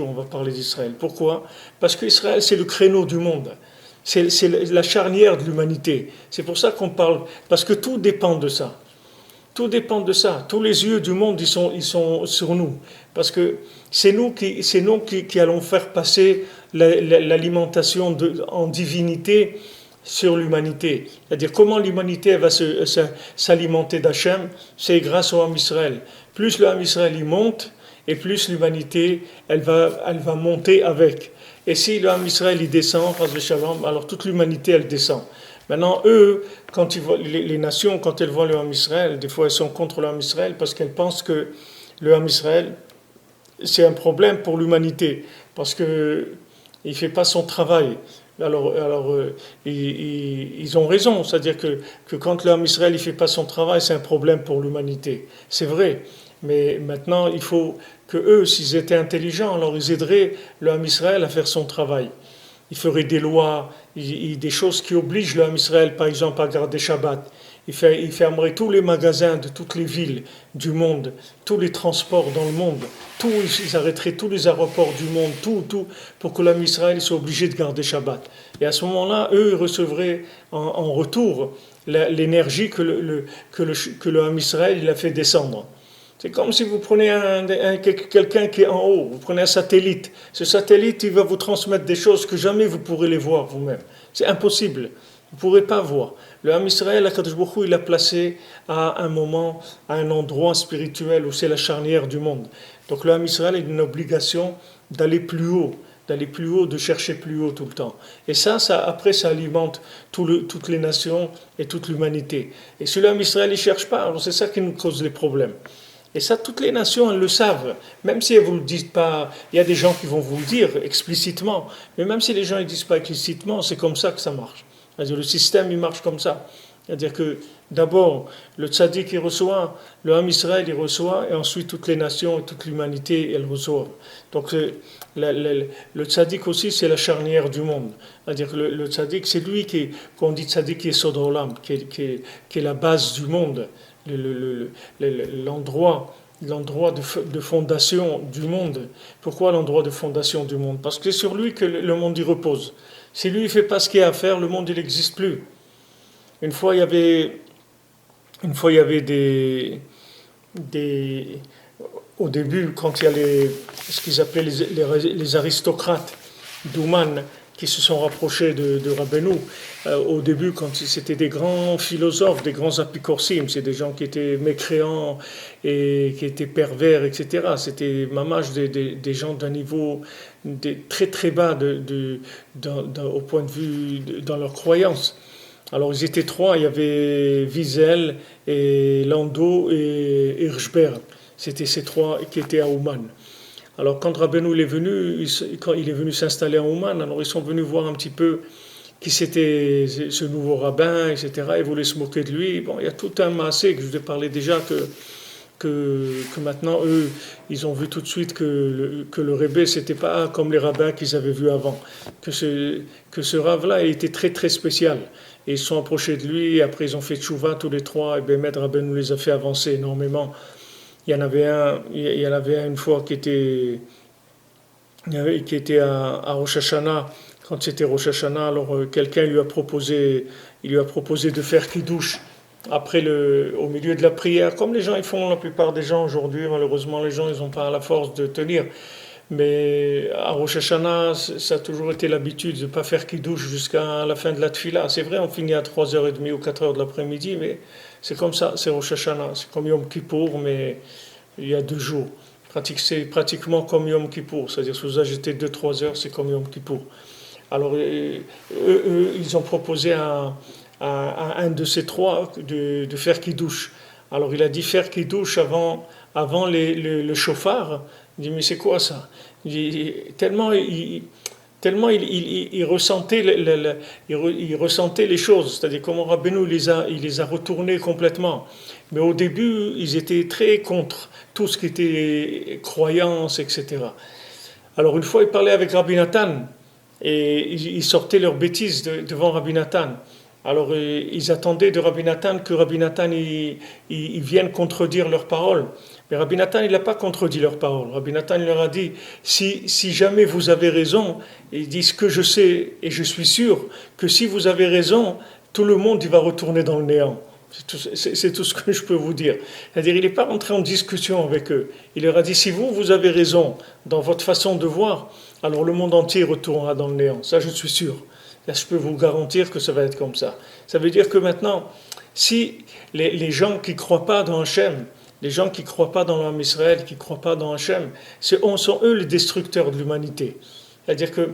[SPEAKER 1] on va parler d'Israël. Pourquoi? Parce qu'Israël, c'est le créneau du monde. C'est la charnière de l'humanité. C'est pour ça qu'on parle, parce que tout dépend de ça. Tout dépend de ça. Tous les yeux du monde, ils sont sur nous. Parce que c'est nous qui allons faire passer l'alimentation en divinité sur l'humanité. C'est-à-dire comment l'humanité va s'alimenter d'Hachem, c'est grâce au Ham Israël. Plus le Ham Israël y monte, et plus l'humanité, elle va monter avec. Et si le Ham Israël y descend, alors toute l'humanité, elle descend. Maintenant, eux, quand ils voient, les nations, quand elles voient le Ham Israël, des fois elles sont contre le Ham Israël parce qu'elles pensent que le Ham Israël, c'est un problème pour l'humanité, parce qu'il ne fait pas son travail. Alors ils ont raison, c'est-à-dire que quand le Ham Israël ne fait pas son travail, c'est un problème pour l'humanité. C'est vrai, mais maintenant, il faut que eux, s'ils étaient intelligents, alors ils aideraient le Ham Israël à faire son travail. Ils feraient des lois, des choses qui obligent le Ham Israël, par exemple, à garder Shabbat. Ils fermeraient tous les magasins de toutes les villes du monde, tous les transports dans le monde, ils arrêteraient tous les aéroports du monde, tout, pour que le Ham Israël soit obligé de garder Shabbat. Et à ce moment-là, eux, ils recevraient en retour l'énergie que le Ham Israël il a fait descendre. C'est comme si vous prenez quelqu'un qui est en haut, vous prenez un satellite. Ce satellite, il va vous transmettre des choses que jamais vous pourrez les voir vous-même. C'est impossible. Vous ne pourrez pas voir. Le Ham Israël, Akadosh Baruch Hu, il l'a placé à un moment, à un endroit spirituel où c'est la charnière du monde. Donc le Ham Israël a une obligation d'aller plus haut, de chercher plus haut tout le temps. Et après, ça alimente toutes les nations et toute l'humanité. Et si le Ham Israël ne cherche pas, alors c'est ça qui nous cause les problèmes. Et ça, toutes les nations, elles le savent. Même si elles ne vous le disent pas, il y a des gens qui vont vous le dire explicitement. Mais même si les gens ne le disent pas explicitement, c'est comme ça que ça marche. C'est-à-dire, le système, il marche comme ça. C'est-à-dire que d'abord, le tzaddik, il reçoit, le Ham Israël, il reçoit, et ensuite toutes les nations et toute l'humanité, elles reçoivent. Donc le tzaddik aussi, c'est la charnière du monde. C'est-à-dire que le tzaddik, c'est lui qu'on dit tzaddik qui est Sodolam, qui est la base du monde. L'endroit de fondation du monde. Pourquoi l'endroit de fondation du monde? Parce que c'est sur lui que le monde y repose. Si lui ne fait pas ce qu'il y a à faire, le monde il n'existe plus. Une fois, il y avait, il y avait des, au début, quand il y a ce qu'ils appelaient les aristocrates d'Ouman qui se sont rapprochés de Rabbeinu, au début, quand c'était des grands philosophes, des grands apicorsim, c'est des gens qui étaient mécréants et qui étaient pervers, etc. C'était mamash des gens d'un niveau très très bas au point de vue dans leur croyance. Alors ils étaient trois, il y avait Wiesel et Landau et Hirschberg. C'était ces trois qui étaient à Ouman. Alors quand Rabbeinu est venu, quand il est venu s'installer à Ouman, alors ils sont venus voir un petit peu qui c'était ce nouveau rabbin, etc. Ils voulaient se moquer de lui. Bon, il y a tout un massé que je vous ai parlé déjà que maintenant, eux, ils ont vu tout de suite que le Rebbe, c'était pas comme les rabbins qu'ils avaient vus avant. Que ce Rav-là, il était très, très spécial. Et ils se sont approchés de lui, et après ils ont fait tchouva tous les trois, et Bémed Rabbeinu nous les a fait avancer énormément. Il y en avait un une fois qui était à Rosh Hashanah. Quand c'était Rosh Hashanah, alors quelqu'un il lui a proposé de faire kiddush après au milieu de la prière, comme les gens ils font, la plupart des gens aujourd'hui. Malheureusement, les gens ils n'ont pas la force de tenir. Mais à Rosh Hashanah, ça a toujours été l'habitude de ne pas faire kiddush jusqu'à la fin de la tfila. C'est vrai, on finit à 3h30 ou 4h de l'après-midi, mais c'est comme ça, c'est Rosh Hashanah. C'est comme Yom Kippour, mais il y a 2 jours. C'est pratiquement comme Yom Kippour, c'est-à-dire si vous ajoutez 2-3 heures, c'est comme Yom Kippour. Alors, ils ont proposé à un de ces trois de faire kiddush. Alors, il a dit faire kiddush avant le chauffard. Il dit, mais c'est quoi ça? Tellement il ressentait, il ressentait les choses, c'est-à-dire comment Rabbeinu il les a retournés complètement. Mais au début, ils étaient très contre tout ce qui était croyance, etc. Alors une fois, il parlait avec Rabbi Nathan, et ils sortaient leurs bêtises devant Rabbi Nathan. Alors ils attendaient de Rabbi Nathan que Rabbi Nathan il vienne contredire leurs paroles. Mais Rabbi Nathan il n'a pas contredit leurs paroles. Rabbi Nathan il leur a dit, si jamais vous avez raison, il dit ce que je sais et je suis sûr que si vous avez raison, tout le monde il va retourner dans le néant. C'est tout ce que je peux vous dire. C'est-à-dire, il n'est pas rentré en discussion avec eux. Il leur a dit, si vous avez raison dans votre façon de voir, alors le monde entier retournera dans le néant. Ça, je suis sûr. Là, je peux vous garantir que ça va être comme ça. Ça veut dire que maintenant, si les gens qui ne croient pas dans Hachem, les gens qui ne croient pas dans l'homme Israël, qui ne croient pas dans Hachem, sont eux les destructeurs de l'humanité. C'est-à-dire que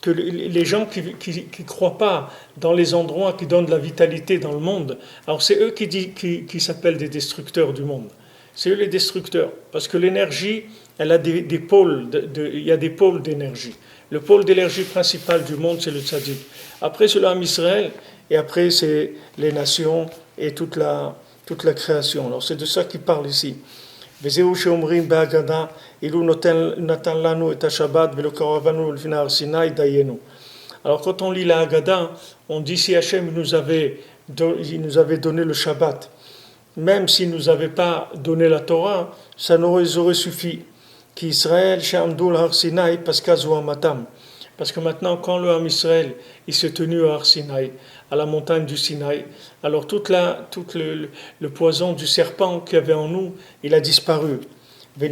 [SPEAKER 1] les gens qui ne croient pas dans les endroits qui donnent de la vitalité dans le monde, alors c'est eux qui s'appellent des destructeurs du monde. C'est eux les destructeurs. Parce que l'énergie, elle a des pôles, il y a des pôles d'énergie. Le pôle d'énergie principal du monde, c'est le tzaddik. Après, c'est l'homme Israël, et après, c'est les nations et toute la création. Alors, c'est de ça qu'il parle ici. וזהו שאומרים בהגדה, אילו נתן לנו את השבת ולא קרבנו לפני הר סיני, דיינו. Alors quand on lit la Haggadah, on dit si Hachem il nous avait donné le Shabbat, même s'il ne nous avait pas donné la Torah, ça nous aurait suffi. Qu'Israël, Shamdul Har Sinai, Paskazu Amatam. Parce que maintenant, quand le Ham Israël il s'est tenu à Har Sinai, à la montagne du Sinaï, alors tout le poison du serpent qu'il y avait en nous, il a disparu. Et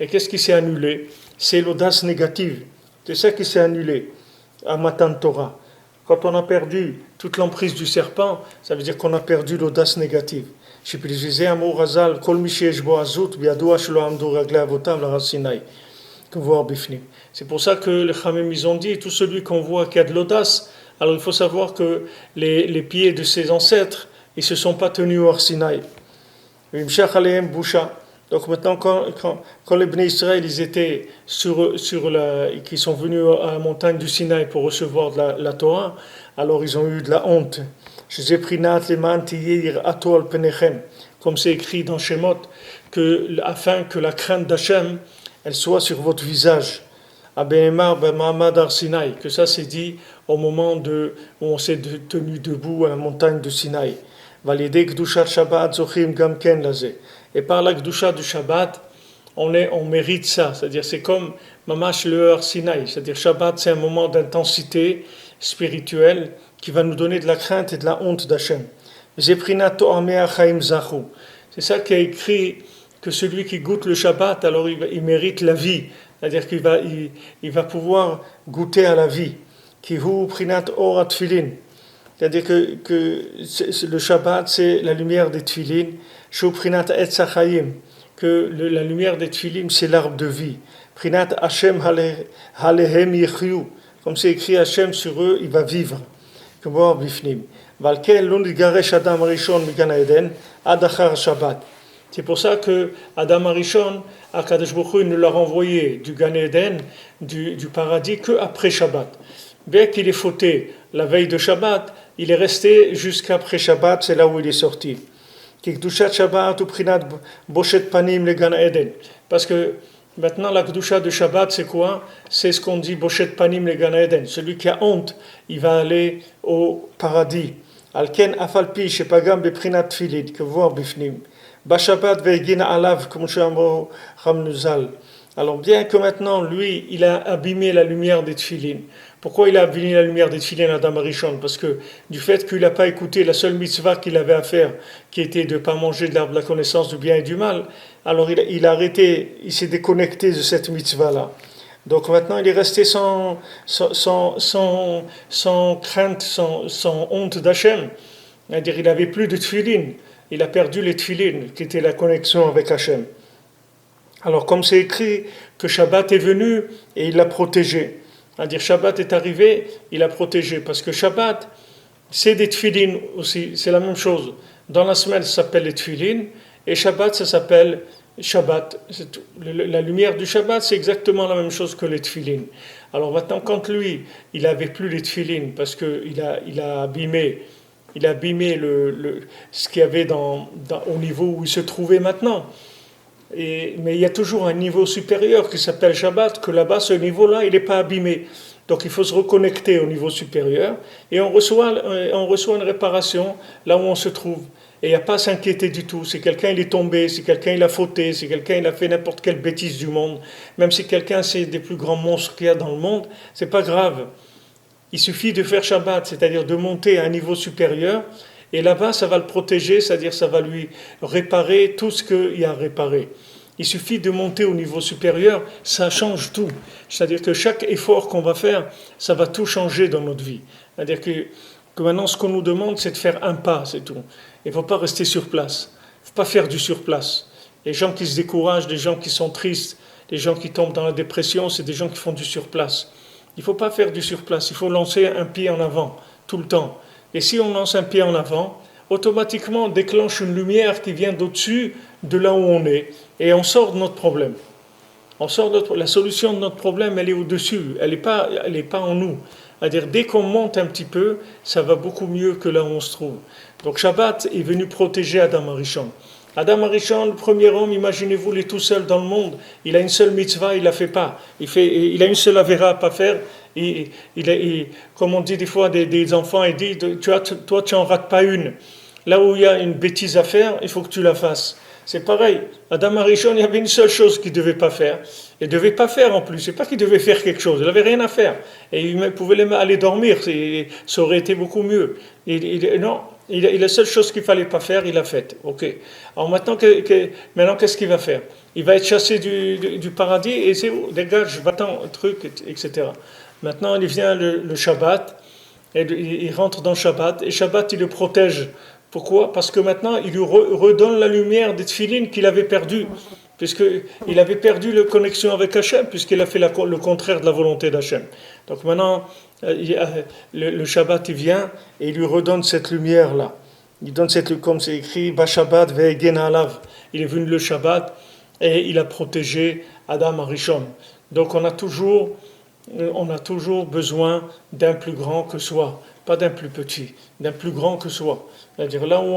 [SPEAKER 1] qu'est-ce qui s'est annulé? C'est l'audace négative. C'est ça qui s'est annulé à Matan Torah. Quand on a perdu toute l'emprise du serpent, ça veut dire qu'on a perdu l'audace négative. C'est pour ça que les Chamim ils ont dit, tout celui qu'on voit qui a de l'audace, alors il faut savoir que les pieds de ses ancêtres, ils ne se sont pas tenus au Har Sinaï. Donc maintenant, quand les Bnei Israël ils étaient qui sont venus à la montagne du Sinaï pour recevoir de la Torah, alors ils ont eu de la honte. Comme c'est écrit dans Shemot, afin que la crainte d'Hachem, elle soit sur votre visage. Que ça c'est dit au moment où on s'est tenu debout à la montagne de Sinaï. Et par la Gdusha du Shabbat, on mérite ça. C'est-à-dire, c'est comme Mamash le Har Sinaï. C'est-à-dire, Shabbat, c'est un moment d'intensité spirituelle qui va nous donner de la crainte et de la honte d'Hachem. Zeprinat To'amea Chaim Zachu. C'est ça qui a écrit que celui qui goûte le Shabbat, alors il mérite la vie. C'est-à-dire il va pouvoir goûter à la vie. Kihu Prinat Or Tfilin. C'est-à-dire que le Shabbat, c'est la lumière des Tfilin. Shu Prinat Etz HaChaim. Que la lumière des Tfilin, c'est l'arbre de vie. Prinat Hashem Halehem Yechyu. Comme c'est écrit, Hashem sur eux, il va vivre. K'mor Bifnim. Valken Lo Nigaresh Adam Rishon Migan Eden Ad Achar Shabbat. C'est pour ça que Adam Arishon, Akadosh Baruch Hu, il ne l'a renvoyé du Gan Eden, du paradis, qu'après Shabbat. Bien qu'il ait fauté la veille de Shabbat, il est resté jusqu'après Shabbat, c'est là où il est sorti. Kikdushat Shabbat ou Prinat Boshet Panim le Gan Eden. Parce que maintenant, la Kedusha de Shabbat, c'est quoi? C'est ce qu'on dit Boshet Panim le Gan Eden. Celui qui a honte, il va aller au paradis. Alken Afalpi, Shepagam Beprinat Tfilid, que voir Bifnim. Bashabat ve'egina alav, comme Shamro Ramnuzal. Alors bien que maintenant, lui, il a abîmé la lumière des Tfilin. Pourquoi il a abîmé la lumière des Tfilin, Adam Arishon? Parce que du fait qu'il n'a pas écouté la seule mitzvah qu'il avait à faire, qui était de ne pas manger de l'arbre de la connaissance du bien et du mal, alors il a arrêté, il s'est déconnecté de cette mitzvah-là. Donc maintenant, il est resté sans crainte, sans honte d'Hachem. C'est-à-dire qu'il n'avait plus de Tfilin. Il a perdu les Tfilin, qui était la connexion avec Hachem. Alors, comme c'est écrit que Shabbat est venu et il l'a protégé. C'est-à-dire, Shabbat est arrivé, il l'a protégé. Parce que Shabbat, c'est des Tfilin aussi, c'est la même chose. Dans la semaine, ça s'appelle les Tfilin, et Shabbat, ça s'appelle Shabbat. La lumière du Shabbat, c'est exactement la même chose que les Tfilin. Alors maintenant, quand lui, il n'avait plus les Tfilin, parce qu'il a abîmé ce qu'il y avait au niveau où il se trouvait maintenant. Mais il y a toujours un niveau supérieur qui s'appelle Shabbat, que là-bas, ce niveau-là, il n'est pas abîmé. Donc il faut se reconnecter au niveau supérieur, et on reçoit une réparation là où on se trouve. Et il n'y a pas à s'inquiéter du tout. Si quelqu'un il est tombé, si quelqu'un il a fauté, si quelqu'un il a fait n'importe quelle bêtise du monde, même si quelqu'un c'est des plus grands monstres qu'il y a dans le monde, c'est pas grave. Il suffit de faire Shabbat, c'est-à-dire de monter à un niveau supérieur, et là-bas, ça va le protéger, c'est-à-dire ça va lui réparer tout ce qu'il y a à réparer. Il suffit de monter au niveau supérieur, ça change tout. C'est-à-dire que chaque effort qu'on va faire, ça va tout changer dans notre vie. C'est-à-dire que maintenant, ce qu'on nous demande, c'est de faire un pas, c'est tout. Il ne faut pas rester sur place. Il ne faut pas faire du surplace. Les gens qui se découragent, les gens qui sont tristes, les gens qui tombent dans la dépression, c'est des gens qui font du surplace. Il ne faut pas faire du surplace, il faut lancer un pied en avant, tout le temps. Et si on lance un pied en avant, automatiquement on déclenche une lumière qui vient d'au-dessus de là où on est, et on sort de notre problème. La solution de notre problème, elle est au-dessus, elle n'est pas en nous. C'est-à-dire, dès qu'on monte un petit peu, ça va beaucoup mieux que là où on se trouve. Donc Shabbat est venu protéger Adam Arishon. Adam Arishon, le premier homme, imaginez-vous, il est tout seul dans le monde. Il a une seule mitzvah, il ne la fait pas. Il a une seule avéra à pas faire. Comme on dit des fois des enfants, il dit, toi tu n'en rates pas une. Là où il y a une bêtise à faire, il faut que tu la fasses. C'est pareil. Adam Arishon, il y avait une seule chose qu'il ne devait pas faire. Il ne devait pas faire en plus. C'est pas qu'il devait faire quelque chose. Il n'avait rien à faire. Et il pouvait aller dormir. Ça aurait été beaucoup mieux. Non. La seule chose qu'il ne fallait pas faire, il l'a faite. Ok. Alors maintenant, qu'est-ce qu'il va faire? Il va être chassé du paradis et c'est où? Dégage, va-t'en, truc, etc. Maintenant, il vient le Shabbat, et il rentre dans Shabbat, et Shabbat, il le protège. Pourquoi? Parce que maintenant, il lui redonne la lumière des tefilin qu'il avait perdue, puisqu'il avait perdu la connexion avec Hachem, puisqu'il a fait le contraire de la volonté d'Hachem. Donc maintenant, le Shabbat, il vient et il lui redonne cette lumière-là. Il donne comme c'est écrit, Bashabbat ve'egen alav. Il est venu le Shabbat et il a protégé Adam Arishon. Donc on a toujours besoin d'un plus grand que soi, pas d'un plus petit, d'un plus grand que soi. C'est-à-dire là où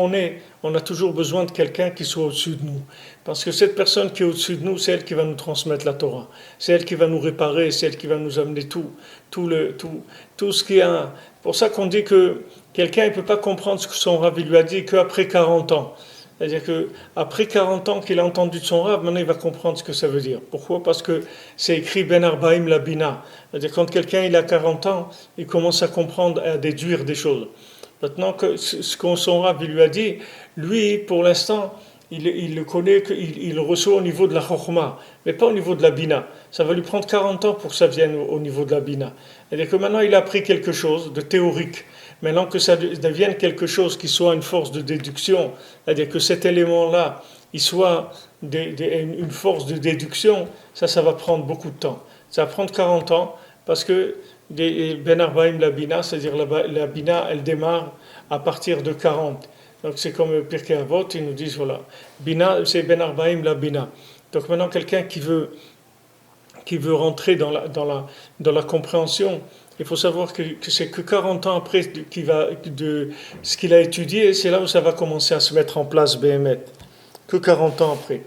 [SPEAKER 1] on a toujours besoin de quelqu'un qui soit au-dessus de nous. Parce que cette personne qui est au-dessus de nous, c'est elle qui va nous transmettre la Torah. C'est elle qui va nous réparer, c'est elle qui va nous amener tout ce qu'il y a. C'est pour ça qu'on dit que quelqu'un ne peut pas comprendre ce que son rabbin lui a dit qu'après 40 ans. C'est-à-dire qu'après 40 ans qu'il a entendu de son Rav, maintenant il va comprendre ce que ça veut dire. Pourquoi? Parce que c'est écrit Ben Arbaim Labina. C'est-à-dire quand quelqu'un il a 40 ans, il commence à comprendre, à déduire des choses. Maintenant que ce que son Rav il lui a dit, lui pour l'instant, il le connaît, il le reçoit au niveau de la Chokhmah, mais pas au niveau de la Bina. Ça va lui prendre 40 ans pour que ça vienne au niveau de la Bina. C'est-à-dire que maintenant il a appris quelque chose de théorique. Maintenant que ça devienne quelque chose qui soit une force de déduction, c'est-à-dire que cet élément-là, il soit une force de déduction, ça va prendre beaucoup de temps. Ça va prendre 40 ans parce que Ben Arbaim la Bina, c'est-à-dire la Bina, elle démarre à partir de 40. Donc c'est comme Pirkei Avot, ils nous disent voilà, Bina, c'est Ben Arbaim la Bina. Donc maintenant quelqu'un qui veut rentrer dans la compréhension, il faut savoir que c'est que 40 ans après de ce qu'il a étudié, c'est là où ça va commencer à se mettre en place, Béhémet. Que 40 ans après.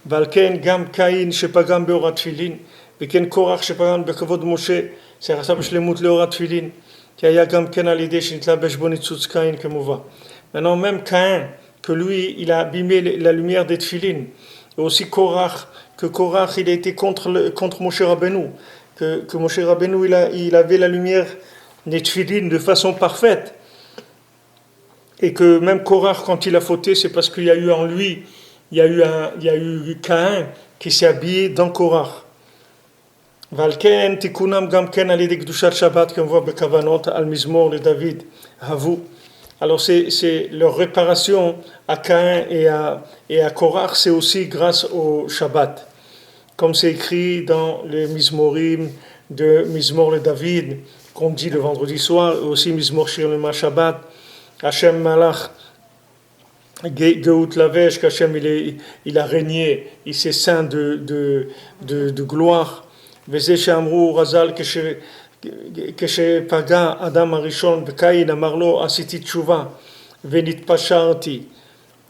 [SPEAKER 1] Valken, Gam, Kain, Shepagam, Beorat Filin, Beken Korach, Shepagam, Bekavod Moshe, c'est Rassab Shlemut, Leorat Filin, qui a Gam Ken Alide, Shinitla Beshbonitzutz Kain, Kemova. Maintenant, même Caïn, que lui, il a abîmé la lumière des Tfilin, et aussi Korach, que Korach, il a été contre Moshe Rabbeinu, que Moshe Rabbeinu, il avait la lumière des Tfilin de façon parfaite, et que même Korach, quand il a fauté, c'est parce qu'il y a eu en lui, il y a eu Caïn qui s'est habillé dans Korach. Valken, Tikunam, Gamken, Alide Gdushat Shabbat, qu'on voit Bekavanot, Al-Mizmor, le David, Havou. Alors c'est leur réparation à Caïn et à Korach, c'est aussi grâce au Shabbat. Comme c'est écrit dans les Mizmorim de Mizmor le David, qu'on dit le vendredi soir, et aussi Mizmor Shir le Shabbat, Hashem Malach, Geout Lavesh, qu'Hachem il a régné, il s'est saint de gloire. Vezé Shamrou Razal כשפגע אדם הראשון בקין אמר לו עשיתי תשובה ונתפשרתי.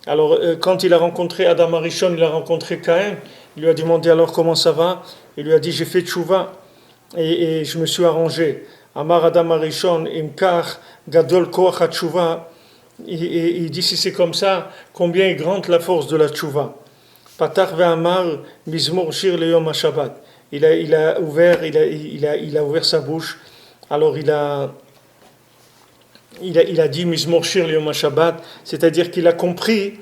[SPEAKER 1] Alors quand il a rencontré Adam Arishon, il a rencontré Caïn, il lui a demandé alors comment ça va, il lui a dit j'ai fait tchouva et je me suis arrangé. Amar Adam Arishon imkar gadol koach tchouva, et il dit si c'est comme ça, combien est grande la force de la tchouva. Patach ve'amar mizmor shir leyom ha-shabbat. Il a ouvert sa bouche. Alors il a dit Mizmor Shir Liyom Shabbat, c'est-à-dire qu'il a compris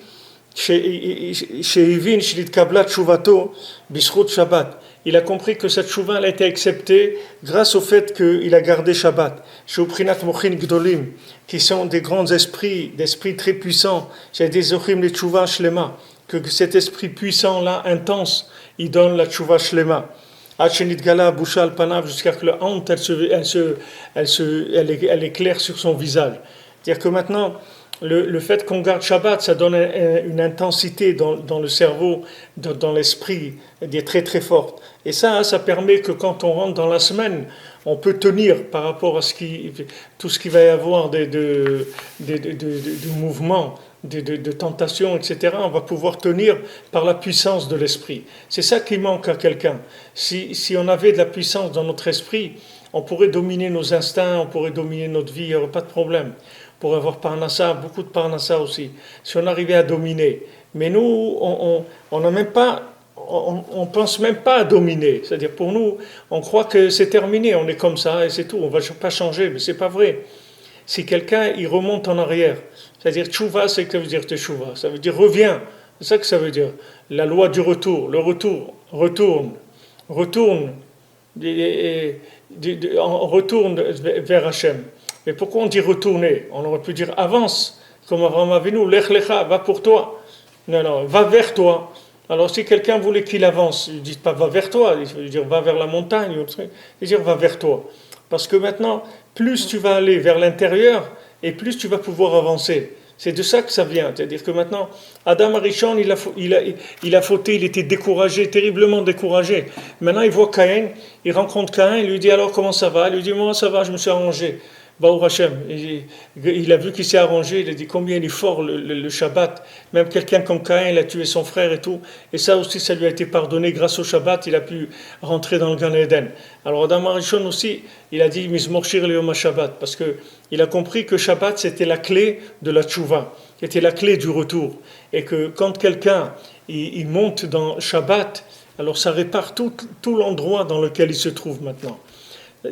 [SPEAKER 1] Sheivin Shlit Kablat Shuvato Bishchut Shabbat. Il a compris que cette chouva a été acceptée grâce au fait qu'il a gardé Shabbat. Shuprinat Mochin Gdolim, qui sont des grands esprits, d'esprits très puissants. J'ai des Zochim les Chouva Shlema, que cet esprit puissant-là, intense, il donne la Chouva Shlema. Jusqu'à que la honte elle éclaire sur son visage. C'est-à-dire que maintenant, le fait qu'on garde Shabbat, ça donne une intensité dans le cerveau, dans l'esprit, qui est très très forte. Et ça permet que quand on rentre dans la semaine, on peut tenir par rapport à tout ce qu'il va y avoir de mouvements, de tentations, etc. On va pouvoir tenir par la puissance de l'esprit. C'est ça qui manque à quelqu'un. Si on avait de la puissance dans notre esprit, on pourrait dominer nos instincts, on pourrait dominer notre vie, il n'y aurait pas de problème. On pourrait avoir parnassa, beaucoup de parnassa aussi, si on arrivait à dominer. Mais nous, on n'a même pas... On pense même pas à dominer. C'est-à-dire pour nous, on croit que c'est terminé, on est comme ça et c'est tout, on va pas changer, mais c'est pas vrai. Si quelqu'un il remonte en arrière, c'est-à-dire tchouva, c'est que ça veut dire tchouva, ça veut dire reviens, c'est ça que ça veut dire. La loi du retour, le retour, retourne, on retourne vers Hachem. Mais pourquoi on dit retourner? On aurait pu dire avance, comme Avraham Avinu, lech lecha, va pour toi. Non, va vers toi. Alors si quelqu'un voulait qu'il avance, il ne dit pas va vers toi, il veut dire va vers la montagne, il veut dire va vers toi. Parce que maintenant, plus tu vas aller vers l'intérieur, et plus tu vas pouvoir avancer. C'est de ça que ça vient. C'est-à-dire que maintenant, Adam Arishon, il a fauté, il était découragé, terriblement découragé. Maintenant, il voit Caïn, il rencontre Caïn, il lui dit alors comment ça va? Il lui dit moi ça va, je me suis arrangé. Baruch Hashem. Il a vu qu'il s'est arrangé, il a dit combien il est fort le Shabbat. Même quelqu'un comme Caïn, il a tué son frère et tout. Et ça aussi, ça lui a été pardonné grâce au Shabbat, il a pu rentrer dans le Gan Eden. Alors Adam Arishon aussi, il a dit Mizmor Shir Le'yom Shabbat, parce qu'il a compris que Shabbat, c'était la clé de la tchouva, c'était la clé du retour. Et que quand quelqu'un il monte dans Shabbat, alors ça répare tout l'endroit dans lequel il se trouve maintenant.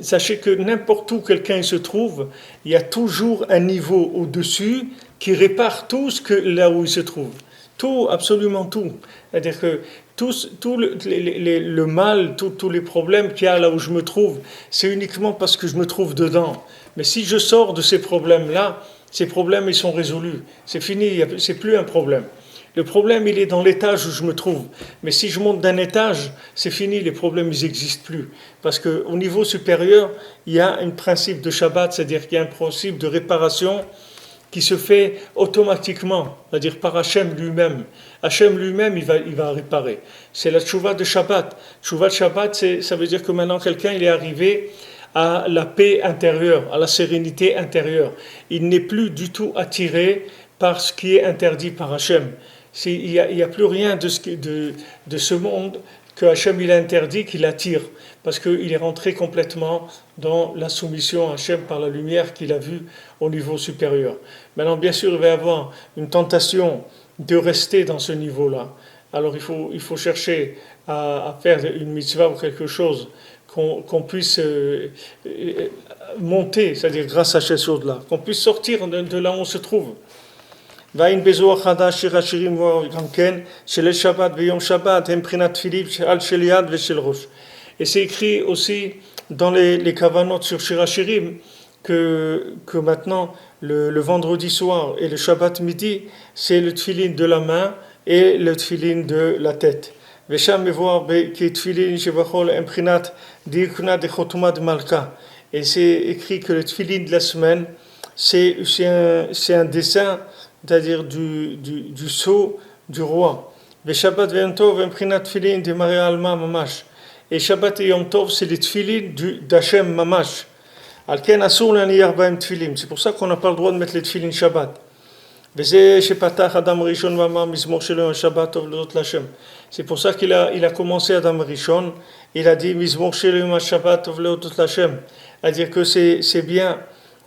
[SPEAKER 1] Sachez que n'importe où quelqu'un se trouve, il y a toujours un niveau au-dessus qui répare tout ce que là où il se trouve. Tout, absolument tout. C'est-à-dire que tout le mal, tous les problèmes qu'il y a là où je me trouve, c'est uniquement parce que je me trouve dedans. Mais si je sors de ces problèmes-là, ces problèmes ils sont résolus. C'est fini, c'est plus un problème. Le problème, il est dans l'étage où je me trouve. Mais si je monte d'un étage, c'est fini, les problèmes, ils n'existent plus. Parce qu'au niveau supérieur, il y a un principe de Shabbat, c'est-à-dire qu'il y a un principe de réparation qui se fait automatiquement, c'est-à-dire par Hachem lui-même. Hachem lui-même, il va réparer. C'est la tchouva de Shabbat. Tchouva de Shabbat, ça veut dire que maintenant, quelqu'un, il est arrivé à la paix intérieure, à la sérénité intérieure. Il n'est plus du tout attiré par ce qui est interdit par Hachem. Il n'y a plus rien de ce monde que Hachem il a interdit qu'il attire, parce qu'il est rentré complètement dans la soumission à Hachem par la lumière qu'il a vue au niveau supérieur. Maintenant, bien sûr, il va y avoir une tentation de rester dans ce niveau-là. Alors, il faut chercher à faire une mitzvah ou quelque chose qu'on puisse monter, c'est-à-dire grâce à ces choses-là, qu'on puisse sortir de là où on se trouve. והאין בזוהר חדש שיר השירים גם כן של שבת ויום שבת הם מבחינת תפילין של יד ושל ראש. Et c'est écrit aussi dans les kavanot sur Shir HaShirim que maintenant le vendredi soir et le Shabbat midi c'est le tfilin de la main et le tfilin de la tête. ושם מבואר כי תפילין שבכל הם מבחינת דיוקנה דחותמה דמלכה. Et c'est écrit que le tfilin de la semaine c'est un dessin, c'est-à-dire du sceau du roi. Et Shabbat et Yom Tov, imprinat tfilin de Maria Alma Mamash. Et Shabbat et Yom Tov, c'est les tfilin d'Hachem Mamash. Alken asur l'aniyar baem tfilim. C'est pour ça qu'on n'a pas le droit de mettre les tfilin Shabbat. C'est pour ça qu'il a commencé Adam Rishon. Il a dit Mizmor Shelem Shabbat Tov Leodot Lashem. C'est-à-dire que c'est bien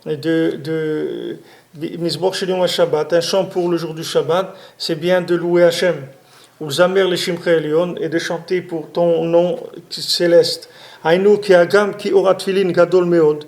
[SPEAKER 1] de Mizmor Shelem Shabbat, un chant pour le jour du Shabbat, c'est bien de louer Hachem. Ou Zamer le Shimche Elion, et de chanter pour ton nom céleste. Hainu ki agam ki ora tfilin gadol meod.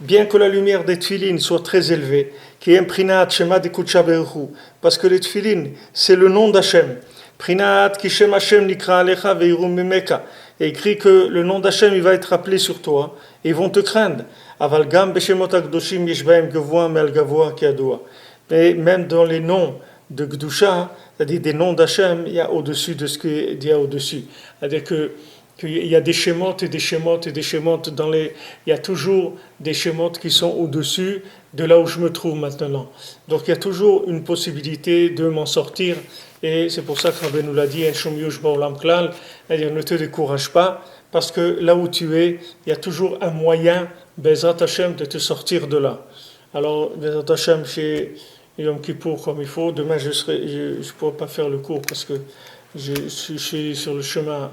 [SPEAKER 1] Bien que la lumière des tfilin soit très élevée, qui est prinat shema de kutsha beruchu, parce que les tfilin c'est le nom d'Hachem. Prinat ki shem Hachem nikra alecha veirum mimeka. Et écrit que le nom d'Hachem il va être appelé sur toi et ils vont te craindre. Aval gam beshemot hakdoshim yesh bahem gavoa me'al gavoa ki adoa. Mais même dans les noms de Gdusha, c'est-à-dire des noms d'Hachem, il y a au-dessus de ce qu'il y a au-dessus. C'est-à-dire qu'il y a des schémotes et des schémotes et des schémotes il y a toujours des schémotes qui sont au-dessus de là où je me trouve maintenant. Donc il y a toujours une possibilité de m'en sortir et c'est pour ça que Rabbi nous l'a dit, c'est-à-dire ne te décourage pas parce que là où tu es, il y a toujours un moyen, Bezrat Hashem, de te sortir de là. Alors Bezrat Hashem, chez Yom Kippour comme il faut, demain je ne pourrai pas faire le cours parce que je suis sur le chemin